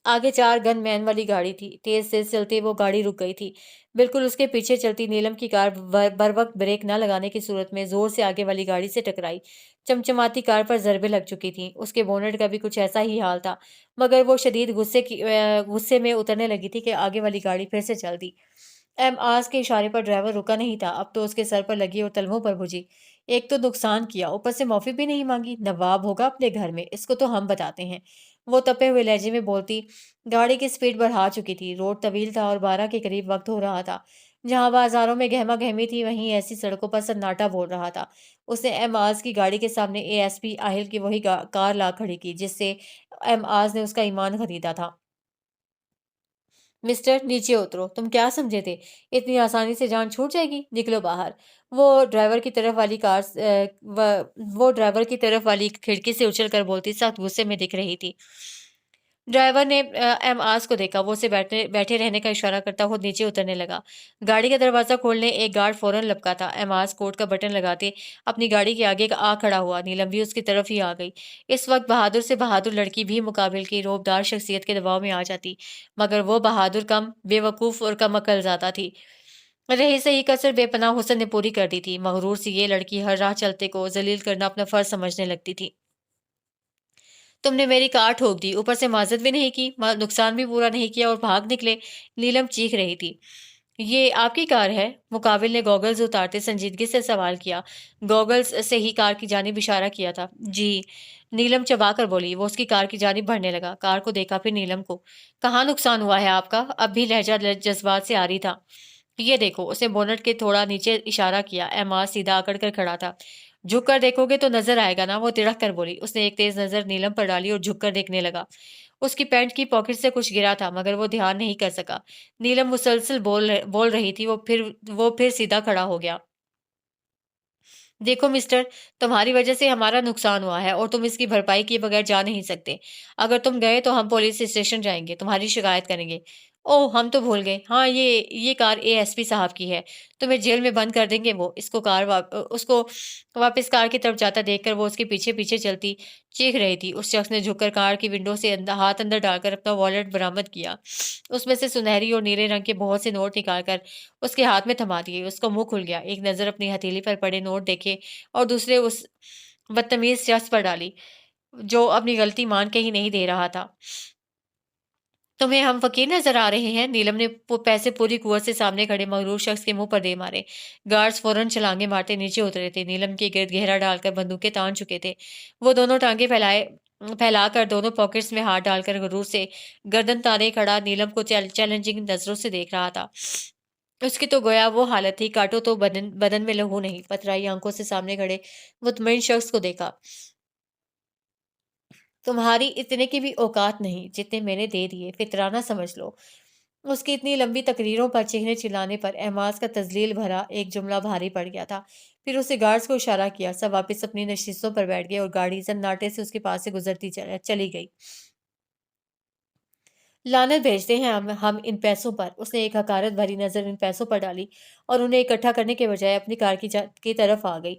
आगे 4 गन मैन वाली गाड़ी थी। तेज तेज चलते वो गाड़ी रुक गई थी। बिल्कुल उसके पीछे चलती नीलम की कार बर वक्त ब्रेक न लगाने की सूरत में जोर से आगे वाली गाड़ी से टकराई। चमचमाती कार पर जरबे लग चुकी थी। उसके बोनेट का भी कुछ ऐसा ही हाल था, मगर वो शदीद गुस्से में उतरने लगी थी कि आगे वाली गाड़ी फिर से चल दी। आज के इशारे पर ड्राइवर रुका नहीं था। अब तो उसके सर पर लगी और तलवों पर भुजी। एक तो नुकसान किया, ऊपर से माफी भी नहीं मांगी। नवाब होगा अपने घर में, इसको तो हम बताते हैं। वो तपे हुए लहजे में बोलती। गाड़ी की स्पीड बढ़ा चुकी थी। रोड तवील था और 12 के करीब वक्त हो रहा था। जहां बाजारों में गहमा गहमी थी, वहीं ऐसी सड़कों पर सन्नाटा बोल रहा था। उसने आज की गाड़ी के सामने एएसपी आहिल की वही कार ला खड़ी की, जिससे आज ने उसका ईमान खरीदा था। मिस्टर नीचे उतरो। तुम क्या समझे थे इतनी आसानी से जान छूट जाएगी? निकलो बाहर। वो ड्राइवर की तरफ वाली वो ड्राइवर की तरफ वाली खिड़की से उछल कर बोलती सख्त गुस्से में दिख रही थी। ड्राइवर ने एमआज को देखा। वो उसे बैठे बैठे रहने का इशारा करता हुआ नीचे उतरने लगा। गाड़ी का दरवाजा खोलने एक गार्ड फौरन लपका था। एमआज कोट का बटन लगाते अपनी गाड़ी के आगे आ खड़ा हुआ। नीलम भी उसकी तरफ ही आ गई। इस वक्त बहादुर से बहादुर लड़की भी मुकाबिल की रौबदार शख्सियत के दबाव में आ जाती, मगर वो बहादुर कम बेवकूफ और कम अकल ज्यादा थी। रही सही कसर बेपनाह हुस्न ने पूरी कर दी थी। मगरूर सी ये लड़की हर राह चलते को जलील करना अपना फर्ज समझने लगती थी। तुमने मेरी कार ठोक दी, ऊपर से माजरत भी नहीं की, नुकसान भी पूरा नहीं किया और भाग निकले। नीलम चीख रही थी। ये आपकी कार है? मुकाबिल ने गॉगल्स उतारते संजीदगी से सवाल किया। गॉगल्स से ही कार की जानिब इशारा किया था। जी। नीलम चबा कर बोली। वो उसकी कार की जानिब बढ़ने लगा। कार को देखा, फिर नीलम को। कहाँ नुकसान हुआ है आपका? अब भी लहजा जज्बात से आ रही था। یہ دیکھو، اسے بونٹ کے تھوڑا نیچے اشارہ کیا۔ احمد سیدھا اکڑ کر کھڑا تھا۔ جھک کر دیکھو گے تو نظر آئے گا نا، وہ تڑک کر بولی۔ اس نے ایک تیز نظر نیلم پر ڈالی اور جھک کر دیکھنے لگا۔ اس کی پینٹ کی پاکٹ سے کچھ گرا تھا مگر وہ دھیان نہیں کر سکا۔ نیلم مسلسل بول رہی تھی۔ وہ پھر سیدھا کھڑا ہو گیا۔ دیکھو مسٹر، تمہاری وجہ سے ہمارا نقصان ہوا ہے اور تم اس کی بھرپائی کیے بغیر جا نہیں سکتے۔ اگر تم گئے تو ہم پولیس اسٹیشن جائیں گے، تمہاری شکایت کریں گے۔ اوہ، ہم تو بھول گئے، ہاں یہ کار اے ایس پی صاحب کی ہے، تمہیں جیل میں بند کر دیں گے وہ۔ اس کو واپس کار کی طرف جاتا دیکھ کر وہ اس کے پیچھے پیچھے چلتی چیخ رہی تھی۔ اس شخص نے جھک کر کار کی ونڈو سے ہاتھ اندر ڈال کر اپنا والیٹ برآمد کیا۔ اس میں سے سنہری اور نیلے رنگ کے بہت سے نوٹ نکال کر اس کے ہاتھ میں تھما دیے۔ اس کا منہ کھل گیا۔ ایک نظر اپنی ہتھیلی پر پڑے نوٹ دیکھے اور دوسرے اس بدتمیز شخص پر ڈالی جو اپنی غلطی مان کے ہی نہیں دے رہا تھا۔ تمہیں ہم فقیر نظر آ رہے ہیں؟ نیلم نے پیسے پوری قوت سے سامنے کھڑے مغرور شخص کے منہ پر دے مارے۔ گارڈز فوراً چھلانگیں مارتے نیچے اترے تھے۔ نیلم کے گرد گھیرا ڈال کر بندوقیں تان چکے تھے۔ وہ دونوں ٹانگیں پھیلا کر دونوں پاکٹس میں ہاتھ ڈال کر غرور سے گردن تانے کھڑا نیلم کو چیلنجنگ نظروں سے دیکھ رہا تھا۔ اس کی تو گویا وہ حالت تھی، کاٹو تو بدن میں لہو نہیں۔ پترائی آنکھوں سے سامنے کھڑے مطمئن شخص کو دیکھا۔ تمہاری اتنے کی بھی اوقات نہیں جتنے میں نے دے دیے، فطرانہ سمجھ لو۔ اس کی اتنی لمبی تقریروں پر چیخنے چلانے پر احماس کا تذلیل بھرا ایک جملہ بھاری پڑ گیا تھا۔ پھر اسے گارڈز کو اشارہ کیا، سب واپس اپنی نشستوں پر بیٹھ گئے اور گاڑی سناٹے سے اس کے پاس سے گزرتی چلی گئی۔ لعنت بھیجتے ہیں ہم ان پیسوں پر۔ اس نے ایک حقارت بھری نظر ان پیسوں پر ڈالی اور انہیں اکٹھا کرنے کے بجائے اپنی کار کی طرف آ گئی۔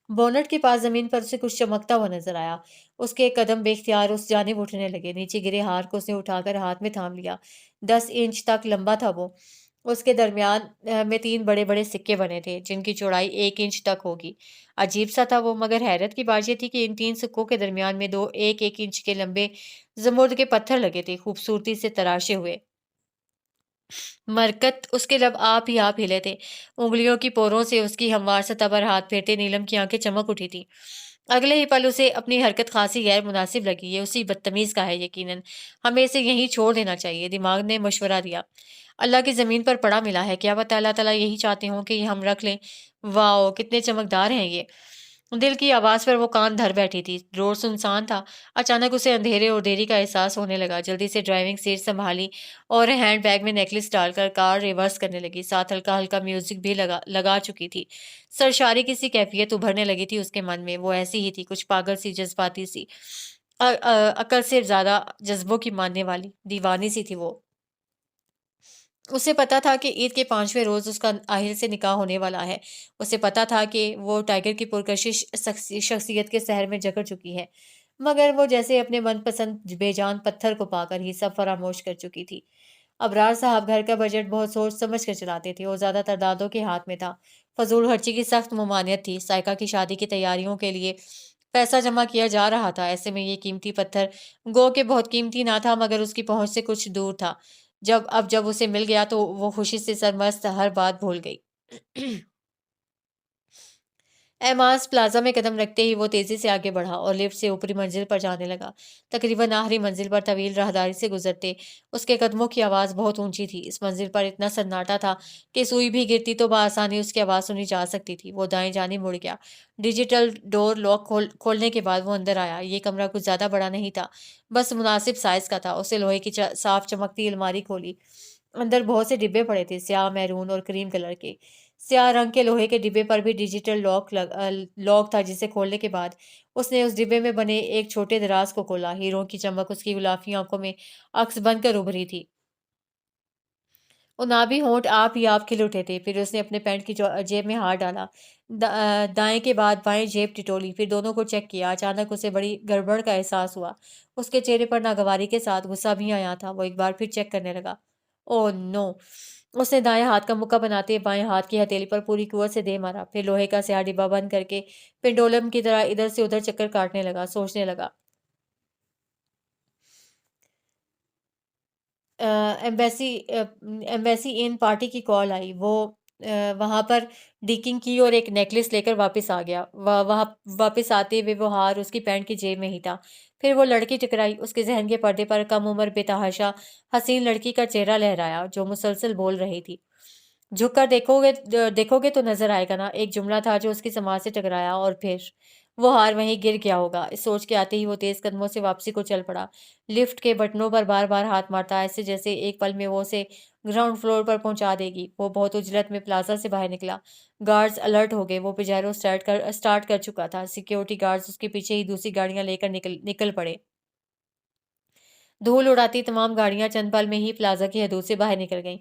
بونٹ کے پاس زمین پر اسے کچھ چمکتا ہوا نظر آیا۔ اس کے قدم بے اختیار اس جانب اٹھنے لگے۔ نیچے گرے ہار کو اس نے اٹھا کر ہاتھ میں تھام لیا۔ 10 انچ تک لمبا تھا وہ۔ اس کے درمیان میں 3 بڑے بڑے سکے بنے تھے جن کی چوڑائی 1 انچ تک ہوگی۔ عجیب سا تھا وہ، مگر حیرت کی بات یہ تھی کہ ان 3 سکوں کے درمیان میں 2 1 انچ کے لمبے زمرد کے پتھر لگے تھے، خوبصورتی سے تراشے ہوئے۔ مرکت! اس کے لب آپ ہی آپ ہلے تھے۔ انگلیوں کی پوروں سے اس کی ہموار سطح پر ہاتھ پھیرتے نیلم کی آنکھیں چمک اٹھی تھی۔ اگلے ہی پل اسے اپنی حرکت خاصی غیر مناسب لگی۔ یہ اسی بدتمیز کا ہے یقیناً، ہمیں اسے یہیں چھوڑ دینا چاہیے۔ دماغ نے مشورہ دیا۔ اللہ کی زمین پر پڑا ملا ہے، کیا پتہ اللہ تعالیٰ یہی چاہتے ہوں کہ یہ ہم رکھ لیں۔ واؤ، کتنے چمکدار ہیں یہ! دل کی آواز پر وہ کان دھر بیٹھی تھی۔ روڈ سنسان تھا۔ اچانک اسے اندھیرے اور دیری کا احساس ہونے لگا۔ جلدی سے ڈرائیونگ سیٹ سنبھالی اور ہینڈ بیگ میں نیکلس ڈال کر کار ریورس کرنے لگی۔ ساتھ ہلکا ہلکا میوزک بھی لگا چکی تھی۔ سرشاری کی سی کیفیت ابھرنے لگی تھی اس کے من میں۔ وہ ایسی ہی تھی، کچھ پاگل سی، جذباتی سی، عقل سے زیادہ جذبوں کی ماننے والی، دیوانی سی تھی وہ۔ اسے پتا تھا کہ عید کے 5ویں روز اس کا آہل سے نکاح ہونے والا ہے۔ اسے پتا تھا کہ وہ ٹائیگر کی پرکشش شخصیت کے سحر میں جکڑ چکی ہے، مگر وہ جیسے اپنے من پسند بے جان پتھر کو پا کر ہی سب فراموش کر چکی تھی۔ ابرار صاحب گھر کا بجٹ بہت سوچ سمجھ کر چلاتے تھے اور زیادہ تر دادوں کے ہاتھ میں تھا۔ فضول خرچی کی سخت ممانعت تھی۔ سائقہ کی شادی کی تیاریوں کے لیے پیسہ جمع کیا جا رہا تھا۔ ایسے میں یہ قیمتی پتھر گو کہ بہت قیمتی نہ تھا مگر اس کی پہنچ سے کچھ دور تھا۔ جب اسے مل گیا تو وہ خوشی سے سرمست ہر بات بھول گئی۔ ایماز پلازا میں قدم رکھتے ہی وہ تیزی سے آگے بڑھا اور لفٹ سے اوپری منزل پر جانے لگا۔ تقریباً آخری منزل پر طویل راہداری سے گزرتے اس کے قدموں کی آواز بہت اونچی تھی۔ اس منزل پر اتنا سناٹا تھا کہ سوئی بھی گرتی تو بآسانی اس کی آواز سنی جا سکتی تھی۔ وہ دائیں جانب مڑ گیا۔ ڈیجیٹل ڈور لاک کھولنے کے بعد وہ اندر آیا۔ یہ کمرہ کچھ زیادہ بڑا نہیں تھا، بس مناسب سائز کا تھا۔ اسے لوہے کی صاف چمکتی الماری کھولی۔ اندر بہت سے ڈبے پڑے تھے، سیاہ، میرون اور کریم کلر کے۔ سیاہ رنگ کے لوہے کے ڈبے پر بھی ڈیجیٹل لاک تھا جسے کھولنے کے بعد اس نے اس ڈبے میں بنے ایک چھوٹے دراز کو کھولا۔ ہیروں کی چمک اس کی غلافی آنکھوں میں عکس بن کر ابھری تھی۔ انابی ہونٹ آپ ہی آپ کھل اٹھے تھے۔ پھر اس نے اپنے پینٹ کی جیب میں ہاتھ ڈالا، دائیں کے بعد بائیں جیب ٹٹولی، پھر دونوں کو چیک کیا۔ اچانک اسے بڑی گڑبڑ کا احساس ہوا۔ اس کے چہرے پر ناگواری کے ساتھ غصہ بھی آیا تھا۔ وہ ایک بار پھر چیک کرنے لگا۔ اوہ نو! اس نے دائیں ہاتھ کا مکہ بناتے بائیں ہاتھ کی ہتھیلی پر پوری قوت سے دے مارا، پھر لوہے کا سیاہ ڈبہ بند کر کے پنڈولم کی طرح ادھر سے ادھر چکر کاٹنے لگا۔ سوچنے لگا، ایمبیسی ان پارٹی کی کال آئی۔ وہ وہاں پر ڈیکنگ کی اور ایک نیکلس لے کر واپس آ گیا۔ وہاں واپس آتے ہوئے وہ ہار اس کی پینٹ کی جیب میں ہی تھا۔ پھر وہ لڑکی ٹکرائی۔ اس کے ذہن کے پردے پر کم عمر بے تحاشا حسین لڑکی کا چہرہ لہرایا جو مسلسل بول رہی تھی۔ झुक कर देखोगे तो नजर आएगा ना, एक जुमला था जो उसकी समाज से टकराया, और फिर वो हार वहीं गिर गया होगा। इस सोच के आते ही वो तेज कदमों से वापसी को चल पड़ा, लिफ्ट के बटनों पर बार बार हाथ मारता, ऐसे जैसे एक पल में वो उसे ग्राउंड फ्लोर पर पहुंचा देगी। वो बहुत उजलत में प्लाजा से बाहर निकला। गार्ड्स अलर्ट हो गए। वो पिजारो स्टार्ट कर चुका था। सिक्योरिटी गार्ड्स उसके पीछे ही दूसरी गाड़ियां लेकर निकल पड़े। धूल उड़ाती तमाम गाड़ियां चंद पल में ही प्लाजा की हदूद से बाहर निकल गईं।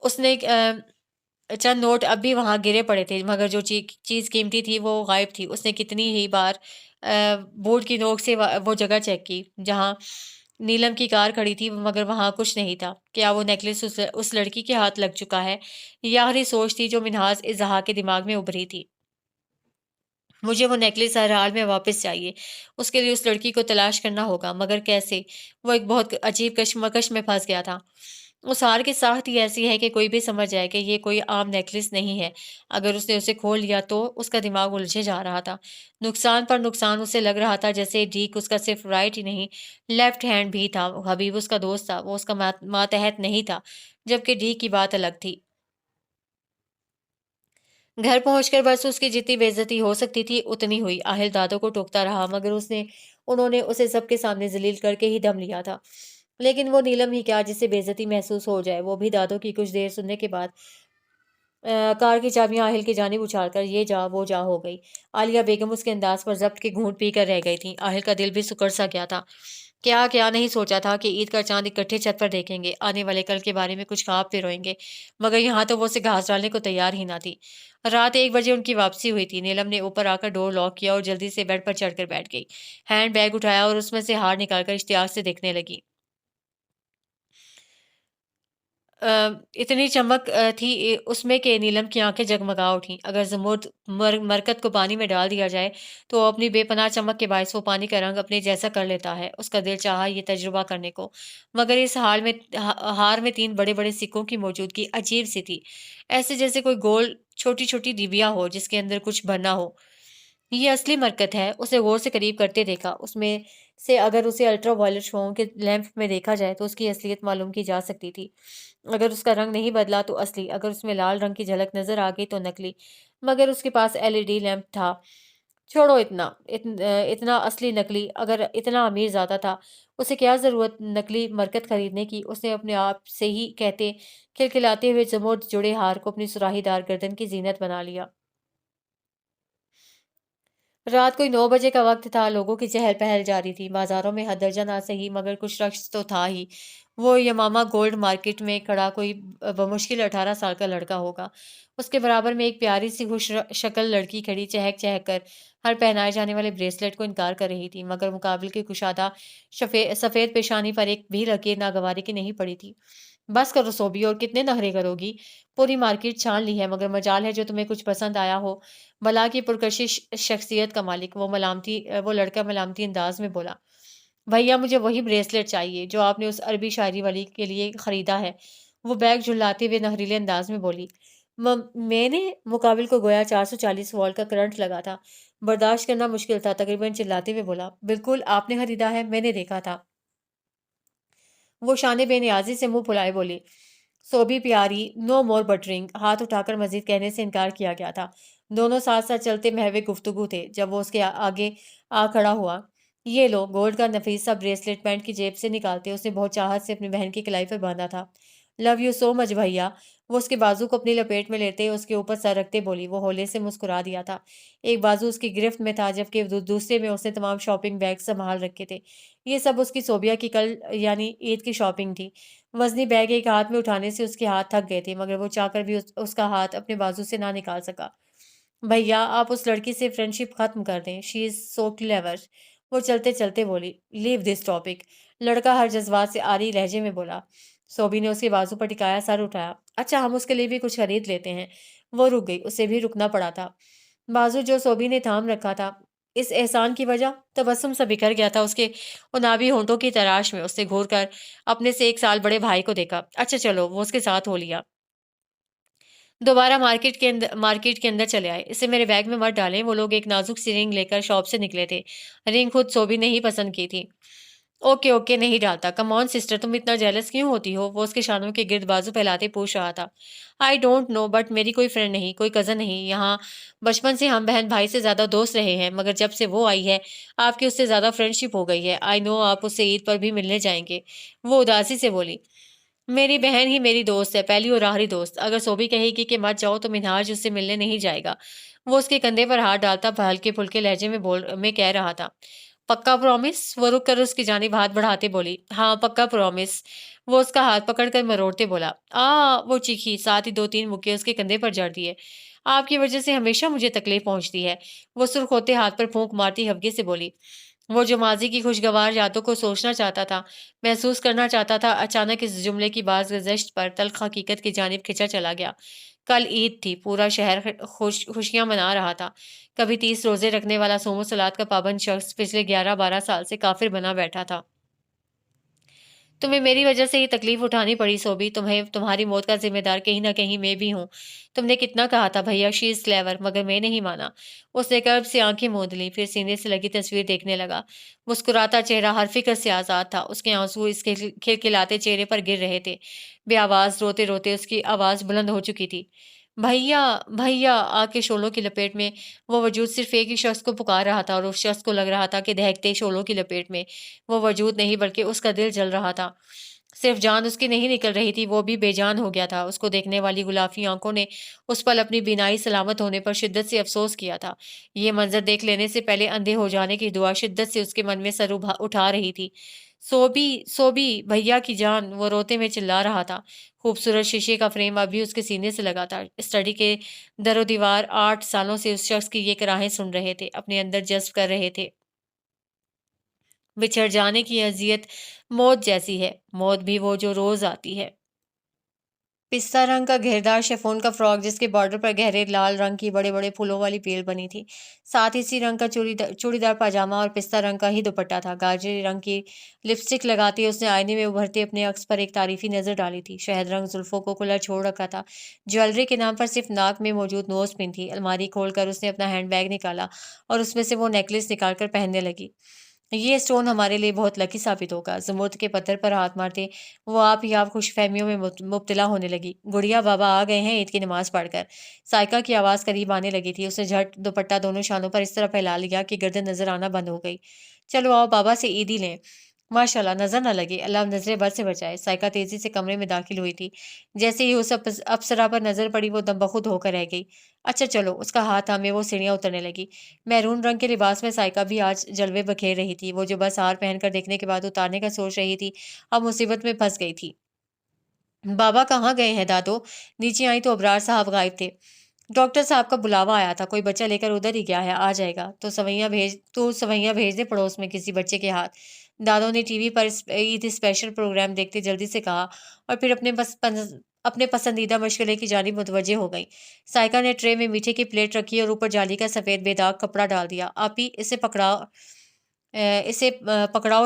उसने चंद नोट अब भी वहां गिरे पड़े थे, मगर जो चीज कीमती थी वो गायब थी। उसने कितनी ही बार बोर्ड की नोक से वो जगह चेक की जहां नीलम की कार खड़ी थी, मगर वहां कुछ नहीं था। क्या वो नेकलेस उस लड़की के हाथ लग चुका है? यह आखिरी सोच थी जो मिनहाज इजहा के दिमाग में उभरी थी। मुझे वो नेकलेस हर हाल में वापस चाहिए। उसके लिए उस लड़की को तलाश करना होगा, मगर कैसे? वो एक बहुत अजीब कश्मकश में फंस गया था। उस हार की साख्त ही ऐसी है कि कोई भी समझ जाए कि ये कोई आम नेकलेस नहीं है। अगर उसने उसे खोल लिया तो उसका दिमाग उलझे जा रहा था। नुकसान पर नुकसान। उसे लग रहा था जैसे डीक उसका सिर्फ राइट ही नहीं, लेफ्ट हैंड भी था। हबीब उसका दोस्त था, वो उसका मातहत नहीं था, जबकि डीक की बात अलग थी। घर पहुंचकर बस उसकी जितनी बेइज्जती हो सकती थी उतनी हुई। आहिल दादों को टोकता रहा, मगर उन्होंने उसे सबके सामने जलील करके ही दम लिया था। लेकिन वो नीलम ही क्या जिसे बेइज्जती महसूस हो जाए। वो भी दादों की कुछ देर सुनने के बाद कार की चाबियां आहिल की जानिब उछालकर ये जा वो जा हो गई। आलिया बेगम उसके अंदाज पर जब्त के घूंट पी कर रह गई थी। आहिल का दिल भी सुकड़ सा गया था। क्या क्या नहीं सोचा था कि ईद का चांद इकट्ठे छत पर देखेंगे, आने वाले कल के बारे में कुछ ख्वाब पे रोएंगे, मगर यहाँ तो वो उसे घास डालने को तैयार ही ना थी। रात 1 बजे उनकी वापसी हुई थी। नीलम ने ऊपर आकर डोर लॉक किया और जल्दी से बेड पर चढ़कर बैठ गई। हैंड बैग उठाया और उसमें से हार निकालकर इश्तियाक से देखने लगी। इतनी चमक थी उसमें कि नीलम की आंखें जगमगा उठीं। अगर ज़मुर्द मरकत को पानी में डाल दिया जाए तो अपनी बेपनाह चमक के बायस वो पानी का रंग अपने जैसा कर लेता है। उसका दिल चाहा ये तजुर्बा करने को, मगर इस हार में 3 बड़े-बड़े सिक्कों की मौजूदगी अजीब सी थी। ऐसे जैसे कोई गोल छोटी-छोटी डिबिया हो जिसके अंदर कुछ भरना हो। ये असली मरकत है। उसे गौर से करीब करते देखा। उसमें से अगर उसे अल्ट्रा वायलेट शोओं के लैंप में देखा जाए तो उसकी असलियत मालूम की जा सकती थी। अगर उसका रंग नहीं बदला तो असली, अगर उसमें लाल रंग की झलक नजर आ गई तो नकली। मगर उसके पास एलईडी लैंप था। छोड़ो इतना असली नकली। अगर इतना अमीर ज्यादा था, उसे क्या जरूरत नकली मरकत खरीदने की? उसने अपने आप से ही कहते खिलखिलाते हुए जमोद जुड़े हार को अपनी सुराहीदार गर्दन की जीनत बना लिया। रात कोई 9 बजे का वक्त था। लोगों की चहल पहल जारी थी। बाजारों में हर दर्जन ना सही मगर कुछ शख्स तो था ही। वो यमामा गोल्ड मार्केट में खड़ा कोई बमुश्किल 18 साल का लड़का होगा। उसके बराबर में एक प्यारी सी खुश शक्ल लड़की खड़ी चहक चहक कर हर पहनाए जाने वाले ब्रेसलेट को इनकार कर रही थी, मगर मुकाबले की कुशादा सफेद पेशानी पर एक भी लकीर नागवारी की नहीं पड़ी थी। बस करो सोबी, और कितने नखरे करोगी? पूरी मार्केट छान ली है, मगर मजाल है जो तुम्हें कुछ पसंद आया हो। भला की पुरकशिश शख्सियत का मालिक वो लड़का मलामती अंदाज में बोला। भैया, मुझे वही ब्रेसलेट चाहिए जो आपने उस अरबी शायरी वाली के लिए खरीदा है। वो बैग झुल्लाते हुए नहरीले अंदाज में बोली। मैंने मुकाबिल को गोया 440 वोल्ट का करंट लगा था। बर्दाश्त करना मुश्किल था। तकरीबन चिल्लाते हुए बोला, बिल्कुल आपने खरीदा है, मैंने देखा था। वो शाने बेनियाजी से मुंह फुलाए बोली, सोबी प्यारी, नो मोर बटरिंग। हाथ उठाकर मजीद कहने से इनकार किया गया था। दोनों साथ साथ चलते महवे गुफ्तगू थे जब वो उसके आगे आ खड़ा हुआ। ये लो। गोल्ड का नफीस सा ब्रेसलेट पैंट की जेब से निकालते उसने बहुत चाहत से अपनी बहन की कलाई पर बांधा था। लव यू सो मच भैया। वो उसके बाजू को अपनी लपेट में लेते उसके ऊपर सर रखते बोली। वो होले से मुस्कुरा दिया था। एक बाजू उसकी गिरफ्त में था, जबकि दूसरे में उसने तमाम शॉपिंग बैग संभाल रखे थे। ये सब उसकी सोबिया की कल यानी ईद की शॉपिंग थी। वजनी बैग एक हाथ में उठाने से उसके हाथ थक गए थे, मगर वो चाहकर भी उसका हाथ अपने बाजू से ना निकाल सका। भैया, आप उस लड़की से फ्रेंडशिप खत्म कर दें। She is so clever. वो चलते चलते बोली। Leave this topic. लड़का हर जज्बात से आरी लहजे में बोला। सोबी ने उसके बाजू पर टिकाया सर उठाया। अच्छा, हम उसके लिए भी कुछ खरीद लेते हैं। वो रुक गई। उसे भी रुकना पड़ा था। बाजू जो सोबी ने थाम रखा था, इस एहसान की वजह तबस्सुम सा बिखर गया था उसके उनाबी होंठों की तराश में। उसने घूर कर अपने से 1 साल बड़े भाई को देखा। अच्छा चलो, वो उसके साथ हो लिया। दोबारा मार्केट के अंदर चले आए। इसे मेरे बैग में मत डालें। वो लोग एक नाजुक सी रिंग लेकर शॉप से निकले थे। रिंग खुद सोबी ने ही पसंद की थी। ओके ओके नहीं डालता। कम ऑन सिस्टर, तुम इतना जेलस क्यों होती हो? वो उसके शानों के गिर्द बाजू फैलाते पूछ रहा था। आई डोंट नो, बट मेरी कोई फ्रेंड नहीं, कोई कजन नहीं यहाँ। बचपन से हम बहन भाई से ज्यादा दोस्त रहे हैं, मगर जब से वो आई है आपकी उससे ज्यादा फ्रेंडशिप हो गई है। आई नो आप उससे ईद पर भी मिलने जाएंगे। वो उदासी से बोली। मेरी बहन ही मेरी दोस्त है, पहली और आखिरी दोस्त। अगर सोबी कहेगी कि मत जाओ तो मिनहाज उससे मिलने नहीं जाएगा। वो उसके कंधे पर हाथ डालता हल्के फुल्के लहजे में कह रहा था। पक्का प्रॉमिस? वो रुक कर उसकी जानिब हाथ बढ़ाते बोली। हाँ पक्का प्रॉमिस। वो उसका हाथ पकड़कर मरोड़ते बोला। वो चीखी, साथ ही दो तीन मुक्के उसके कंधे पर जड़ दिए। आपकी वजह से हमेशा मुझे तकलीफ पहुंचती है। वो सुर्ख होते हाथ पर फूंक मारती हल्के से बोली। वो जो माजी की खुशगवार यादों को सोचना चाहता था, महसूस करना चाहता था, अचानक इस जुमले की बाज़-गज़श्त पर तल्ख़ हकीकत की जानिब खिंचा चला गया। कल ईद थी, पूरा शहर खुशियां मना रहा था। कभी 30 रोजे रखने वाला सोमो सलात का पाबंद शख्स पिछले 11-12 साल से काफिर बना बैठा था। तुम्हें मेरी वजह से ये तकलीफ उठानी पड़ी सोबी। तुम्हें तुम्हारी मौत का जिम्मेदार कहीं ना कहीं मैं भी हूँ। तुमने कितना कहा था भैया शी इज क्लेवर, मगर मैं नहीं माना। उसने कर्ब से आंखें मूंद ली, फिर सीने से लगी तस्वीर देखने लगा। मुस्कुराता चेहरा हर फिक्र से आजाद था। उसके आंसू इसके खिलखिलाते चेहरे पर गिर रहे थे। बेआवाज रोते रोते उसकी आवाज बुलंद हो चुकी थी। भैया, भैया! आग के शोलों की लपेट में वो वजूद सिर्फ एक ही शख्स को पुकार रहा था, और उस शख्स को लग रहा था कि दहकते शोलों की लपेट में वो वजूद नहीं बल्कि उसका दिल जल रहा था। सिर्फ जान उसकी नहीं निकल रही थी, वो भी बेजान हो गया था। उसको देखने वाली गुलाफी आंखों ने उस पल अपनी बीनाई सलामत होने पर शिद्दत से अफसोस किया था। ये मंजर देख लेने से पहले अंधे हो जाने की दुआ शिद्दत से उसके मन में सर उठा रही थी। सोबी, सोबी, भैया की जान! वो रोते में चिल्ला रहा था। खूबसूरत शीशे का फ्रेम अभी उसके सीने से लगा था। स्टडी के दरो दीवार 8 सालों से उस शख्स की ये कराहें सुन रहे थे, अपने अंदर जज्ब कर रहे थे। बिछड़ जाने की अजियत मौत जैसी है, मौत भी वो जो रोज आती है। पिस्ता रंग का घेरदार शिफॉन का फ्रॉक, जिसके बॉर्डर पर गहरे लाल रंग की बड़े बड़े फूलों वाली पेड़ बनी थी। साथ ही इसी रंग का चूड़ीदार पाजामा और पिस्ता रंग का ही दुपट्टा था। गाजरी रंग की लिपस्टिक लगाती उसने आईने में उभरते अपने अक्स पर एक तारीफी नजर डाली थी। शहद रंग जुल्फों को खुला छोड़ रखा था। ज्वेलरी के नाम पर सिर्फ नाक में मौजूद नोज पिन थी। अलमारी खोलकर उसने अपना हैंड बैग निकाला और उसमें से वो नेकलेस निकालकर पहनने लगी। ये स्टोन हमारे लिए बहुत लकी साबित होगा। ज़ुमुर्द के पत्थर पर हाथ मारते वो आप ही आप खुशफहमियों में मुब्तला होने लगी। गुड़िया बाबा आ गए हैं ईद की नमाज पढ़कर। साइका की आवाज़ करीब आने लगी थी। उसने झट दुपट्टा दोनों शानों पर इस तरह फैला लिया कि गर्दन नजर आना बंद हो गई। चलो आओ बाबा से ईद ही लें। माशाल्लाह, नजर न लगे, अल्लाह नजरें बद से बचाए। साइका तेजी से कमरे में दाखिल हुई थी। जैसे ही उस अप्सरा पर नजर पड़ी वो दम बखुद होकर रह गई। अच्छा चलो, उसका हाथ थामे वो सीढ़ियां उतरने लगी। मैरून रंग के लिबास में साइका भी आज जलवे बखेर रही थी। वो जो बस हार पहनकर देखने के बाद उतारने का सोच रही थी, अब मुसीबत में फंस गई थी। बाबा कहाँ गए हैं दादो? नीचे आई तो अबरार साहब गायब थे। डॉक्टर साहब का बुलावा आया था, कोई बच्चा लेकर उधर ही गया है, आ जाएगा। तो सवैया भेज दे पड़ोस में किसी बच्चे के हाथ। दादो ने टीवी पर ईद स्पेशल प्रोग्राम देखते जल्दी से कहा, और फिर अपने पसंदीदा मशगले की जानिब मुतवज्जे हो गई। साइका ने ट्रे में मीठे की प्लेट रखी और ऊपर जाली का सफेद बेदाग कपड़ा डाल दिया। आप ही इसे पकड़ाओ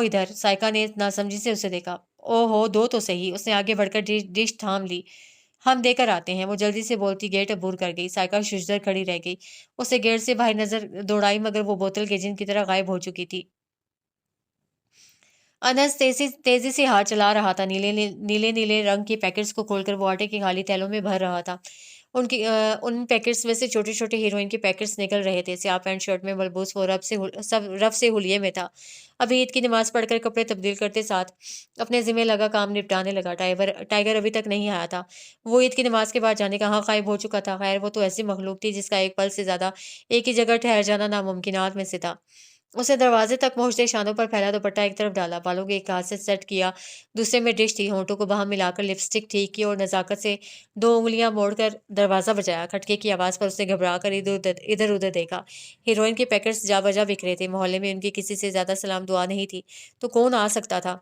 इधर। साइका ने नासमझी से उसे देखा। ओहो, दो तो सही। उसने आगे बढ़कर डिश थाम ली। हम देकर आते हैं। वो जल्दी से बोलती गेट अबूर कर गई। साइका शुजर खड़ी रह गई। उसे गेट से बाहर नजर दौड़ाई, मगर वो बोतल के जिन की तरह गायब हो चुकी थी। अनस तेजी तेजी से हाथ चला रहा था। नीले नीले रंग के पैकेट्स को खोलकर वो आटे की खाली थैलों में भर रहा था। उन पैकेट्स में से छोटे छोटे हीरोइन के पैकेट्स निकल रहे थे। स्याह पैंट शर्ट में मलबूस वो रफ से हुलिये में था। अभी ईद की नमाज पढ़कर कपड़े तब्दील करते साथ अपने जिम्मे लगा काम निपटाने लगा। टाइगर अभी तक नहीं आया था। वो ईद की नमाज के बाद जाने कहाँ गायब हो चुका था। खैर, वो तो ऐसी मखलूक थी जिसका एक पल से ज्यादा एक ही जगह ठहर जाना नामुमकिनात में से था। उसने दरवाजे तक पहुंचते शानों पर फैला दुपट्टा एक तरफ डाला, बालों को एक हाथ से सेट किया, दूसरे में डिश थी, होंठों को बाहर मिलाकर लिपस्टिक ठीक की और नजाकत से दो उंगलियां मोड़कर दरवाजा बजाया। खटके की आवाज पर उसने घबरा कर इधर उधर देखा। हीरोइन के पैकेट्स जा बजा बिक रहे थे। मोहल्ले में उनकी किसी से ज्यादा सलाम दुआ नहीं थी, तो कौन आ सकता था?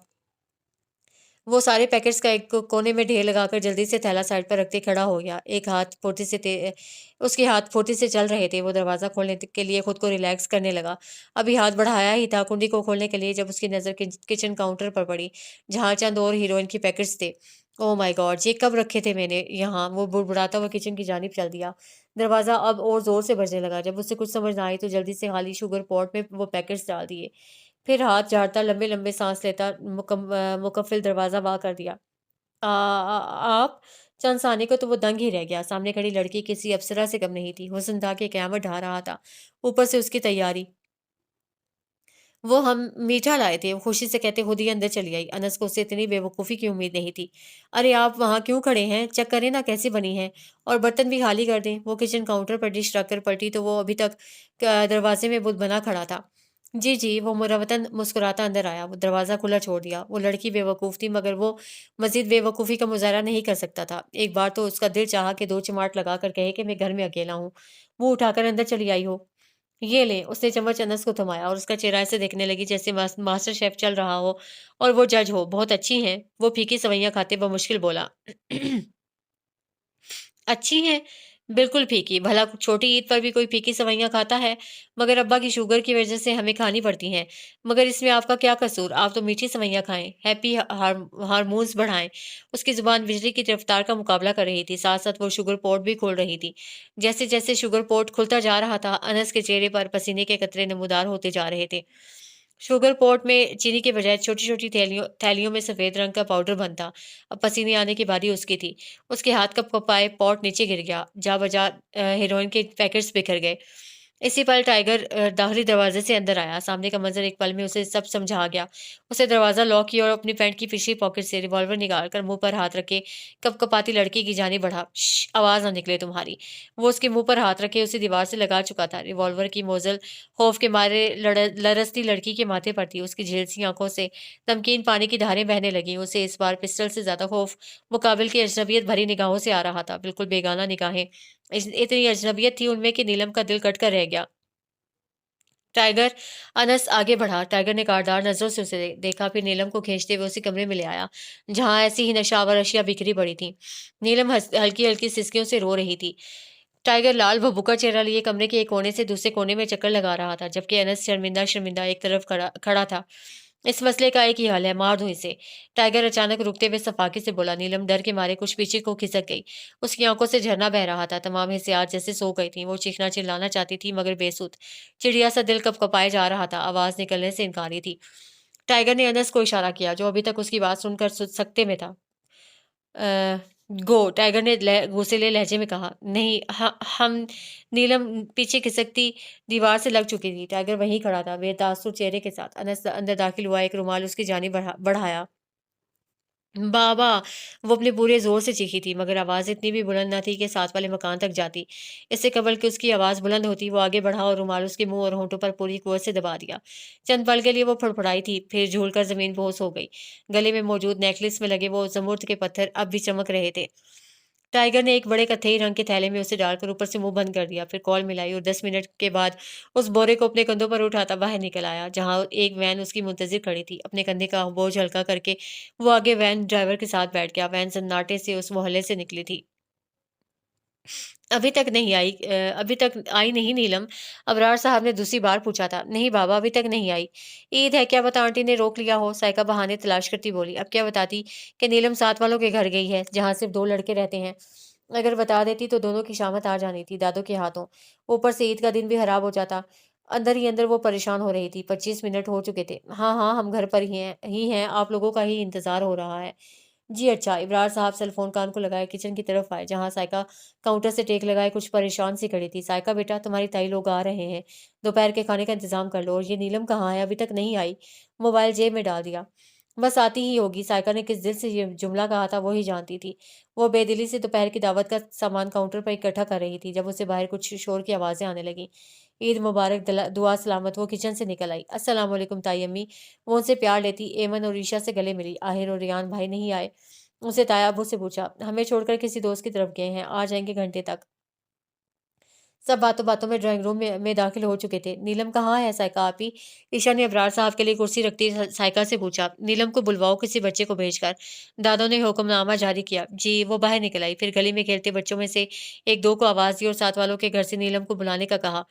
वो सारे पैकेट्स का एक कोने में ढेर लगाकर जल्दी से थैला साइड पर रखते खड़ा हो गया। एक हाथ फुर्ती से उसके हाथ फुर्ती से चल रहे थे। वो दरवाज़ा खोलने के लिए खुद को रिलैक्स करने लगा। अभी हाथ बढ़ाया ही था कुंडी को खोलने के लिए, जब उसकी नज़र किचन काउंटर पर पड़ी, जहाँ चंद और हीरोइन के पैकेट्स थे। Oh my God! ये कब रखे थे मैंने यहाँ? वो बुड़बुड़ाता हुआ किचन की जानिब चल दिया। दरवाज़ा अब और ज़ोर से बजने लगा। जब उसे कुछ समझ ना आई तो जल्दी से खाली शुगर पॉट में वो पैकेट्स डाल दिए। پھر ہاتھ جھاڑتا لمبے لمبے سانس لیتا مکفل دروازہ وا کر دیا۔ آپ چند ثانیے کو تو وہ دنگ ہی رہ گیا۔ سامنے کھڑی لڑکی کسی افسرا سے کم نہیں تھی، حسن تھا کہ قیامت ڈھا رہا تھا، اوپر سے اس کی تیاری۔ وہ ہم میٹھا لائے تھے، وہ خوشی سے کہتے خود ہی اندر چلی آئی۔ انس کو اس سے اتنی بے وقوفی کی امید نہیں تھی۔ ارے آپ وہاں کیوں کھڑے ہیں؟ چیک کریں نا کیسی بنی ہے، اور برتن بھی خالی کر دیں۔ وہ کچن کاؤنٹر پر ڈش رکھ کر پلٹی تو وہ ابھی تک دروازے میں بت بنا کھڑا تھا۔ جی جی، وہ مروتن مسکراتا اندر آیا، وہ دروازہ کھلا چھوڑ دیا۔ وہ لڑکی بے وقوف تھی، مگر وہ مزید بے وقوفی کا مظاہرہ نہیں کر سکتا تھا۔ ایک بار تو اس کا دل چاہا کہ دو چماٹ لگا کر کہے کہ میں گھر میں اکیلا ہوں، وہ اٹھا کر اندر چلی آئی ہو۔ یہ لیں، اس نے چمچ انس کو تھمایا، اور اس کا چہرہ ایسے دیکھنے لگی جیسے ماسٹر شیف چل رہا ہو اور وہ جج ہو۔ بہت اچھی ہیں، وہ پھیکی سوئیاں کھاتے بمشکل بولا۔ اچھی ہیں؟ بالکل پھیکی، بھلا چھوٹی عید پر بھی کوئی پھیکی سوئیاں کھاتا ہے؟ مگر ابا کی شوگر کی وجہ سے ہمیں کھانی پڑتی ہیں۔ مگر اس میں آپ کا کیا قصور؟ آپ تو میٹھی سوئیاں کھائیں، ہیپی ہارمونز بڑھائیں۔ اس کی زبان بجلی کی رفتار کا مقابلہ کر رہی تھی، ساتھ ساتھ وہ شوگر پورٹ بھی کھول رہی تھی۔ جیسے جیسے شوگر پورٹ کھلتا جا رہا تھا، انس کے چہرے پر پسینے کے قطرے نمودار ہوتے جا رہے تھے۔ شوگر پورٹ میں چینی کے بجائے چھوٹی چھوٹی تھیلیوں میں سفید رنگ کا پاؤڈر بنتا۔ اب پسینے آنے کی باری اس کی تھی۔ اس کے ہاتھ کپ کپائے، پوٹ نیچے گر گیا، جا بجا ہیروئن کے پیکٹس بکھر گئے۔ اسی پل ٹائیگر داخلی دروازے سے اندر آیا۔ سامنے کا منظر ایک پل میں اسے سب سمجھا گیا۔ اسے دروازہ لاک کیا اور اپنی پینٹ کی پچھلی پاکٹ سے ریوالور نکال کر منہ پر ہاتھ رکھے کپ کپاتی لڑکی کی جانب بڑھا۔ شش، آواز نہ نکلے تمہاری۔ وہ اس کے منہ پر ہاتھ رکھے اسے دیوار سے لگا چکا تھا۔ ریوالور کی موزل خوف کے مارے لرزتی لڑکی کے ماتھے پر تھی۔ اس کی جھلسی آنکھوں سے نمکین پانی کی دھاریں بہنے لگیں۔ اسے اس بار پسٹل سے زیادہ خوف مقابل کی اجنبیت بھری نگاہوں سے آ رہا تھا، بالکل بیگانہ نگاہیں۔ اتنی اجنبیت تھی ان میں کہ نیلم کا دل کٹ کر رہ گیا۔ ٹائیگر، انس آگے بڑھا۔ ٹائیگر نے کاردار نظروں سے اسے دیکھا، پھر نیلم کو کھینچتے ہوئے اسی کمرے میں لے آیا جہاں ایسی ہی نشاور اشیاء بکھری پڑی تھیں۔ نیلم ہلکی ہلکی سسکیوں سے رو رہی تھی۔ ٹائیگر لال بھبوکا چہرہ لیے کمرے کے ایک کونے سے دوسرے کونے میں چکر لگا رہا تھا، جبکہ انس شرمندہ شرمندہ ایک طرف کھڑا تھا۔ اس مسئلے کا ایک ہی حل ہے، مار دوں اسے۔ ٹائیگر اچانک رکتے ہوئے صفاقی سے بولا۔ نیلم ڈر کے مارے کچھ پیچھے کو کھسک گئی۔ اس کی آنکھوں سے جھرنا بہہ رہا تھا، تمام حسیات جیسے سو گئی تھیں۔ وہ چیخنا چلانا چاہتی تھی مگر بے سود۔ چڑیا سا دل کپ کپائے جا رہا تھا، آواز نکلنے سے انکاری تھی۔ ٹائیگر نے انس کو اشارہ کیا جو ابھی تک اس کی بات سن کر سکتے میں تھا۔ گو، ٹائیگر نے غصیلے لہجے میں کہا۔ نہیں، ہم نیلم پیچھے کھسکتی دیوار سے لگ چکی تھی۔ ٹائیگر وہیں کھڑا تھا، بے تاثر چہرے کے ساتھ۔ انس اندر داخل ہوا، ایک رومال اس کی جانب بڑھایا۔ بابا! وہ اپنے پورے زور سے چیخی تھی، مگر آواز اتنی بھی بلند نہ تھی کہ ساتھ والے مکان تک جاتی۔ اس سے قبل کہ اس کی آواز بلند ہوتی، وہ آگے بڑھا اور رومال اس کے منہ اور ہونٹوں پر پوری قوت سے دبا دیا۔ چند پل کے لیے وہ پھڑپڑائی تھی، پھر جھول کر زمین بوس ہو گئی۔ گلے میں موجود نیکلس میں لگے وہ زمرد کے پتھر اب بھی چمک رہے تھے۔ ٹائیگر نے ایک بڑے کتھئی رنگ کے تھیلے میں اسے ڈال کر اوپر سے منہ بند کر دیا، پھر کال ملائی اور 10 منٹ کے بعد اس بورے کو اپنے کندھوں پر اٹھاتا باہر نکل آیا جہاں ایک وین اس کی منتظر کھڑی تھی۔ اپنے کندھے کا بوجھ ہلکا کر کے وہ آگے وین ڈرائیور کے ساتھ بیٹھ گیا۔ وین سناٹے سے اس محلے سے نکلی تھی۔ ابھی تک آئی نہیں نیلم؟ ابرار صاحب نے دوسری بار پوچھا تھا۔ نہیں بابا، ابھی تک نہیں آئی۔ عید ہے، کیا پتہ آنٹی نے روک لیا ہو، سائیکہ بہانے تلاش کرتی بولی۔ اب کیا بتاتی کہ نیلم ساتھ والوں کے گھر گئی ہے جہاں صرف 2 لڑکے رہتے ہیں؟ اگر بتا دیتی تو دونوں کی شامت آ جانی تھی دادوں کے ہاتھوں، اوپر سے عید کا دن بھی خراب ہو جاتا۔ اندر ہی اندر وہ پریشان ہو رہی تھی۔ 25 منٹ ہو چکے تھے۔ ہاں ہاں، ہم گھر پر ہی ہیں، آپ لوگوں کا ہی انتظار ہو رہا ہے۔ جی اچھا۔ ابرار صاحب سیل فون کان کو لگائے کچن کی طرف آئے جہاں سائیکہ کاؤنٹر سے ٹیک لگائے کچھ پریشان سی کھڑی تھی۔ سائیکہ بیٹا، تمہاری تائی لوگ آ رہے ہیں، دوپہر کے کھانے کا انتظام کر لو۔ اور یہ نیلم کہاں ہے؟ ابھی تک نہیں آئی۔ موبائل جیب میں ڈال دیا۔ بس آتی ہی ہوگی۔ سائیکہ نے کس دل سے یہ جملہ کہا تھا وہی جانتی تھی۔ وہ بے دلی سے دوپہر کی دعوت کا سامان کاؤنٹر پر اکٹھا کر رہی تھی جب اسے باہر کچھ شور کی آوازیں آنے لگیں۔ عید مبارک، دعا سلامت۔ وہ کچن سے نکل آئی۔ السلام علیکم تائی امی۔ وہ ان سے پیار لیتی ایمن اور عیشا سے گلے ملی۔ آہر اور ریان بھائی نہیں آئے؟ اسے تایا ابو سے پوچھا۔ ہمیں چھوڑ کر کسی دوست کی طرف گئے ہیں، آ جائیں گے گھنٹے تک۔ سب باتوں باتوں میں ڈرائنگ روم میں داخل ہو چکے تھے۔ نیلم کہاں ہے سائیکہ آپی؟ عیشا نے ابرار صاحب کے لیے کرسی رکھتی سائیکہ سے پوچھا۔ نیلم کو بلواؤ کسی بچے کو بھیج کر۔ دادوں نے حکم نامہ جاری کیا۔ جی۔ وہ باہر نکل آئی، پھر گلی میں کھیلتے بچوں میں سے 1-2 کو آواز دی اور ساتھ والوں کے گھر سے نیلم کو بلانے کا کہا۔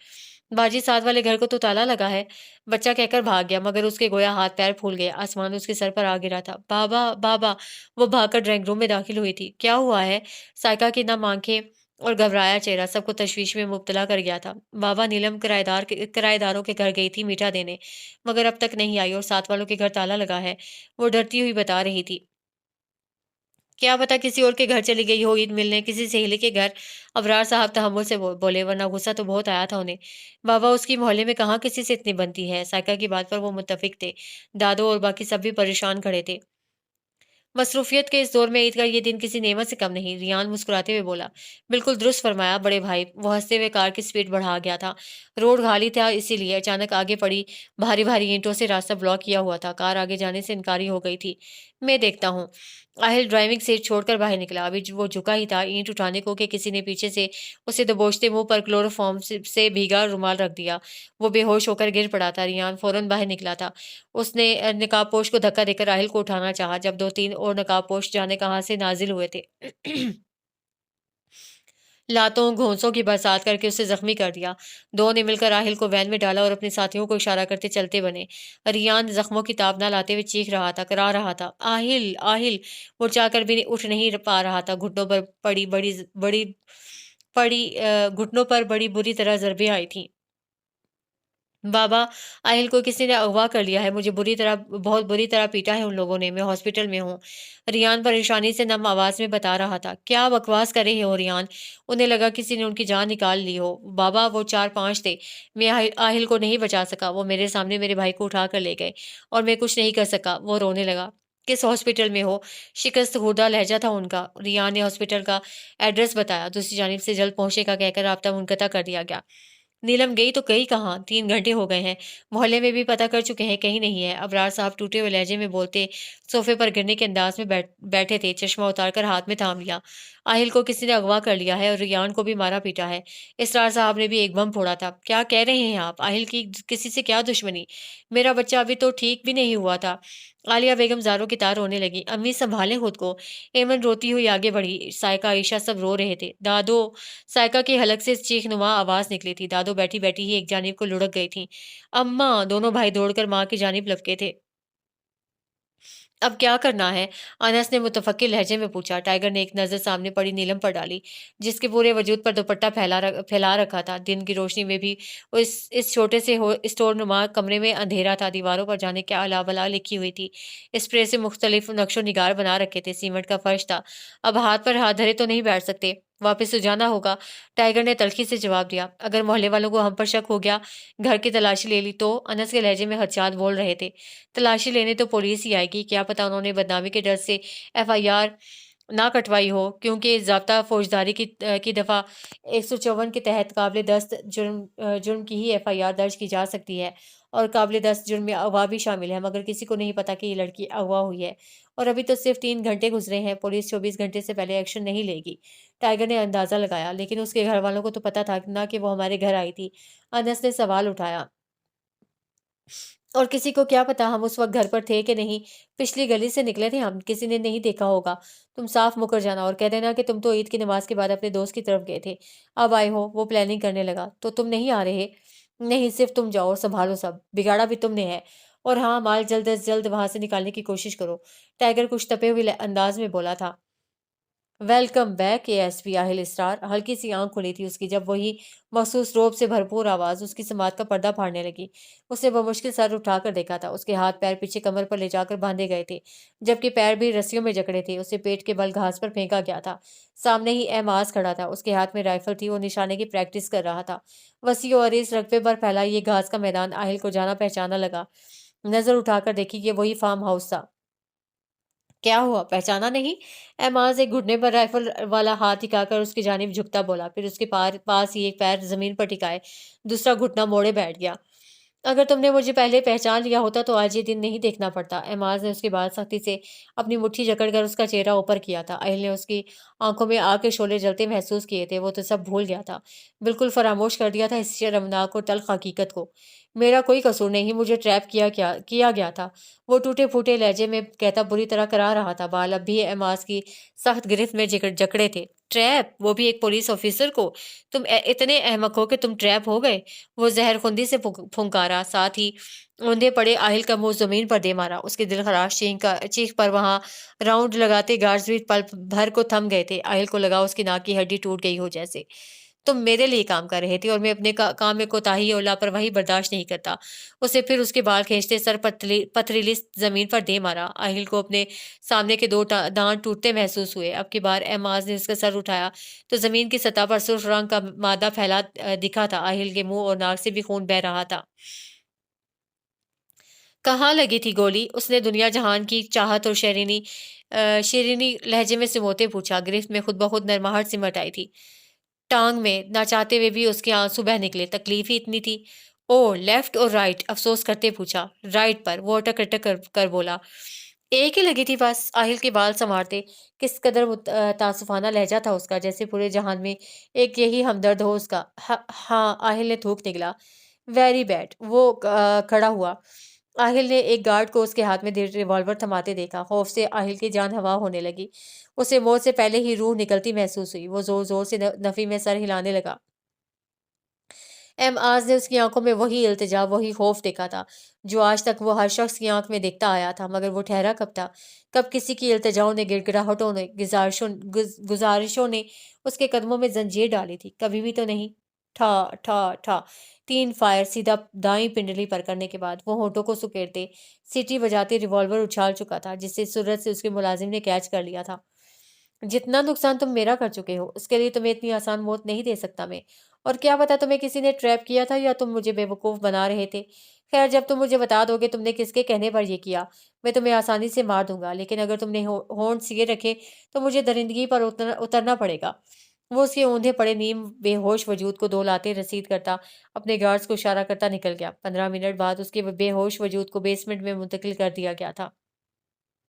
باجی، ساتھ والے گھر کو تو تالا لگا ہے۔ بچہ کہہ کر بھاگ گیا مگر اس کے گویا ہاتھ پیر پھول گئے، آسمان اس کے سر پر آ گرا تھا۔ بابا بابا! وہ بھاگ کر ڈرائنگ روم میں داخل ہوئی تھی۔ کیا ہوا ہے؟ سائیکہ کی نم آنکھیں और घबराया चेहरा सबको तशवीश में मुब्तला कर गया था। बाबा नीलम किराएदारों के घर गई थी मीठा देने, मगर अब तक नहीं आई और साथ वालों के घर ताला लगा है। वो डरती हुई बता रही थी, क्या पता किसी और के घर चली गई हो ईद मिलने, किसी सहेली के घर। अबरार साहब तहम्मुल से बोले, वरना गुस्सा तो बहुत आया था उन्हें। बाबा, उसकी मोहल्ले में कहाँ किसी से इतनी बनती है। साइका की बात पर वो मुत्तफिक थे। दादो और बाकी सब भी परेशान खड़े थे। मसरूफियत के इस दौर में ईद का ये दिन किसी नेमत से कम नहीं, रियान मुस्कुराते हुए बोला। बिल्कुल दुरुस्त फरमाया बड़े भाई। वो हंसते हुए कार की स्पीड बढ़ा गया था। रोड खाली था, इसीलिए अचानक आगे पड़ी भारी भारी ईंटों से रास्ता ब्लॉक किया हुआ था। कार आगे जाने से इनकारी हो गई थी। मैं देखता हूँ। आहिल ड्राइविंग सीट छोड़कर बाहर निकला। अभी वो झुका ही था ईंट उठाने को कि किसी ने पीछे से उसे दबोचते मुंह पर क्लोरोफॉर्म से भीगा रुमाल रख दिया। वो बेहोश होकर गिर पड़ा था। रियान फौरन बाहर निकला था। उसने नकाबपोश को धक्का देकर राहिल को उठाना चाहा, जब 2-3 और नकाबपोश जाने कहाँ से नाजिल हुए थे। लातों घोंसों की बरसात करके उसे जख्मी कर दिया। दो ने मिलकर राहिल को वैन में डाला और अपने साथियों को इशारा करते चलते बने। रियान जख्मों की ताब न लाते हुए चीख रहा था, करा रहा था, आहिल आहिल। वो चाहकर भी उठ नहीं पा रहा था। घुटनों पर पड़ी बड़ी बड़ी पड़ी घुटनों पर बड़ी बुरी तरह जरबें आई थी। बाबा, आहिल को किसी ने अगवा कर लिया है। मुझे बहुत बुरी तरह पीटा है उन लोगों ने। मैं हॉस्पिटल में हूँ। रियान परेशानी से नम आवाज में बता रहा था। क्या बकवास कर रहे हो रियान? उन्हें लगा किसी ने उनकी जान निकाल ली हो। बाबा, वो 4-5 थे। मैं आहिल को नहीं बचा सका। वो मेरे सामने मेरे भाई को उठा कर ले गए और मैं कुछ नहीं कर सका। वो रोने लगा। किस हॉस्पिटल में हो? शिकस्त हुर्दा लहजा था उनका। रियान ने हॉस्पिटल का एड्रेस बताया। दूसरी जानिब से जल्द पहुंचेगा कहकर राब्ता मुनक़ता कर दिया गया। नीलम गई तो गई कहाँ? 3 घंटे हो गए हैं। मोहल्ले में भी पता कर चुके हैं, कहीं नहीं है। अबरार साहब टूटे हुए लहजे में बोलते सोफे पर गिरने के अंदाज में बैठे थे। चश्मा उतारकर हाथ में थाम लिया। आहिल को किसी ने अगवा कर लिया है और रियान को भी मारा पीटा है। इसरार साहब ने भी एक बम फोड़ा था। क्या कह रहे हैं आप? आहिल की किसी से क्या दुश्मनी? मेरा बच्चा अभी तो ठीक भी नहीं हुआ था। आलिया बेगम जारों की तार रोने लगी। अम्मी, संभालें खुद को। एमन रोती हुई आगे बढ़ी। सायका, आयशा सब रो रहे थे। दादो। सायका की हलक से चीखनुमा आवाज निकली थी। दादो बैठी बैठी ही एक जानिब को लुढ़क गई थी। अम्मा! दोनों भाई दौड़कर माँ की जानिब लपके थे। अब क्या करना है? अनस ने मुतफक्किर लहजे में पूछा। टाइगर ने एक नजर सामने पड़ी नीलम पर डाली, जिसके पूरे वजूद पर दुपट्टा फैला रखा था। दिन की रोशनी में भी इस छोटे से स्टोर नुमा कमरे में अंधेरा था। दीवारों पर जाने क्या अला बला लिखी हुई थी। स्प्रे से मुख्तलिफ नक्शो निगार बना रखे थे। सीमेंट का फर्श था। अब हाथ पर हाथ धरे तो नहीं बैठ सकते। वापस तो जाना होगा। टाइगर ने तल्खी से जवाब दिया। अगर मोहल्ले वालों को हम पर शक हो गया, घर की तलाशी ले ली तो? अनस के लहजे में खदशात बोल रहे थे। तलाशी लेने तो पुलिस ही आएगी। क्या पता उन्होंने बदनामी के डर से एफआईआर ना कटवाई हो, क्योंकि ज़ाब्ता फौजदारी की दफ़ा 154 के तहत काबिल दस्त जुर्म की ही एफआईआर दर्ज की जा सकती है और काबिल दस्त जुर्म में अगवा भी शामिल है। मगर किसी को नहीं पता कि ये लड़की अगवा हुई है और अभी तो सिर्फ 3 घंटे गुजरे हैं। पुलिस 24 घंटे से पहले एक्शन नहीं लेगी। टाइगर ने अंदाजा लगाया। लेकिन उसके घर वालों को तो पता था ना कि वो हमारे घर आई थी। अनस ने सवाल उठाया। और किसी को क्या पता हम उस वक्त घर पर थे कि नहीं? पिछली गली से निकले थे हम, किसी ने नहीं देखा होगा। तुम साफ मुकर जाना और कह देना कि तुम तो ईद की नमाज के बाद अपने दोस्त की तरफ गए थे। अब आए हो। वो प्लानिंग करने लगा। तो तुम नहीं आ रहे? नहीं, सिर्फ तुम जाओ और संभालो सब। बिगाड़ा भी तुमने है। और हाँ, माल जल्द अज जल्द वहां से निकालने की कोशिश करो। टाइगर कुछ तपे हुए अंदाज में बोला था। वेलकम बैक एएसपी आहिल इसरार। हल्की सी आंख खुली थी उसकी जब वही मखसूस रोब से भरपूर आवाज उसकी समात का पर्दा फाड़ने लगी। उसने बमुश्किल सर उठाकर देखा था। उसके हाथ पैर पीछे कमर पर ले जाकर बांधे गए थे, जबकि पैर भी रस्सियों में जकड़े थे। उसे पेट के बल घास पर फेंका गया था। सामने ही एमाज खड़ा था। उसके हाथ में राइफल थी। वो निशाने की प्रैक्टिस कर रहा था। वसी और इस रकबे पर फैला ये घास का मैदान आहिल को जाना पहचाना लगा। नजर उठाकर देखी कि वही फार्म हाउस था। क्या हुआ, पहचाना नहीं? एमाज एक घुटने पर राइफल वाला हाथ टिकाकर उसकी जानिब झुकता बोला। फिर उसके पास ही एक पैर जमीन पर टिकाए दूसरा घुटना मोड़े बैठ गया। अगर तुमने मुझे पहले पहचान लिया होता तो आज ये दिन नहीं देखना पड़ता। एमाज ने उसके बाद सख्ती से अपनी मुट्ठी जकड़कर उसका चेहरा ऊपर किया था। अहिल ने उसकी आंखों में आग के शोले जलते महसूस किए थे। वो तो सब भूल गया था, बिल्कुल फरामोश कर दिया था इस शर्मनाक और तल्ख हकीकत को। میرا کوئی قصور نہیں، مجھے ٹریپ کیا گیا تھا، وہ ٹوٹے پھوٹے لہجے میں کہتا بری طرح کرا رہا تھا۔ بال اب بھی ایماز کی سخت گرفت میں جکڑے تھے۔ ٹریپ؟ وہ بھی ایک پولیس آفیسر کو؟ تم اتنے احمق ہو کہ تم ٹریپ ہو گئے؟ وہ زہر خندی سے پھنکارا، ساتھ ہی اوندھے پڑے آہل کا منہ زمین پر دے مارا۔ اس کی دل خراش چیخ پر وہاں راؤنڈ لگاتے گارڈز بھی پل بھر کو تھم گئے تھے۔ آہل کو لگا اس کی ناک کی ہڈی ٹوٹ گئی ہو جیسے۔ تم میرے لیے کام کر رہے تھے اور میں اپنے کام میں کوتاہی اور لاپرواہی برداشت نہیں کرتا۔ اسے پھر اس کے بال کھینچتے سر پتھریلی زمین پر دے مارا۔ آہل کو اپنے سامنے کے دو دانت ٹوٹتے محسوس ہوئے۔ اب کی بار ایماز نے اس کا سر اٹھایا تو زمین کی سطح پر سرخ رنگ کا مادہ پھیلا دکھا تھا۔ آہل کے منہ اور ناک سے بھی خون بہہ رہا تھا۔ کہاں لگی تھی گولی؟ اس نے دنیا جہان کی چاہت اور شیرینی لہجے میں سموتے پوچھا۔ گرفت میں خود بخود نرماہٹ سمٹ آئی تھی۔ ٹانگ میں۔ نہ چاہتے ہوئے بھی اس کے آنسو بہہ نکلے۔ تکلیف ہی اتنی تھی۔ او، لیفٹ اور رائٹ؟ افسوس کرتے پوچھا۔ رائٹ پر، وہ اٹک اٹک کر بولا۔ ایک ہی لگی تھی بس؟ آہل کے بال سنوارتے۔ کس قدر تعصفانہ لہجہ تھا اس کا، جیسے پورے جہان میں ایک یہی ہمدرد ہو اس کا۔ ہاں، آہل نے تھوک نکلا۔ Very bad. وہ کھڑا ہوا۔ آہل نے ایک گارڈ کو اس کے ہاتھ میں ریوالور تھماتے دیکھا۔ خوف سے آہل کی جان ہوا ہونے لگی۔ اسے موت سے پہلے ہی روح نکلتی محسوس ہوئی۔ وہ زور زور سے نفی میں سر ہلانے لگا۔ آز نے اس کی آنکھوں میں وہی التجا، وہی خوف دیکھا تھا جو آج تک وہ ہر شخص کی آنکھ میں دیکھتا آیا تھا، مگر وہ ٹھہرا کب تھا؟ کب کسی کی التجاؤں نے، گڑگڑاہٹوں نے، گزارشوں نے اس کے قدموں میں زنجیر ڈالی تھی؟ کبھی بھی تو نہیں۔ ٹھا ٹھا ٹھا 3 فائر سیدھا دائیں پنڈلی پر کرنے کے بعد وہ ہونٹوں کو سکیڑتے سیٹی بجاتے ریوالور اچھال چکا تھا، جسے سرعت سے اس کے ملازم نے کیچ کر لیا تھا۔ جتنا نقصان تم میرا کر چکے ہو اس کے لیے تمہیں اتنی آسان موت نہیں دے سکتا میں۔ اور کیا پتا تمہیں کسی نے ٹریپ کیا تھا یا تم مجھے بے وقوف بنا رہے تھے۔ خیر، جب تم مجھے بتا دو گے تم نے کس کے کہنے پر یہ کیا، میں تمہیں آسانی سے مار دوں گا، لیکن اگر تم نے ہونٹ سیے رکھے تو مجھے درندگی پر اترنا پڑے گا۔ وہ اس کے اوندھے پڑے نیم بے ہوش وجود کو دولاتے رسید کرتا اپنے گارڈز کو اشارہ کرتا نکل گیا۔ 15 منٹ بعد اس کے بے ہوش وجود کو بیسمنٹ میں منتقل کر دیا گیا تھا۔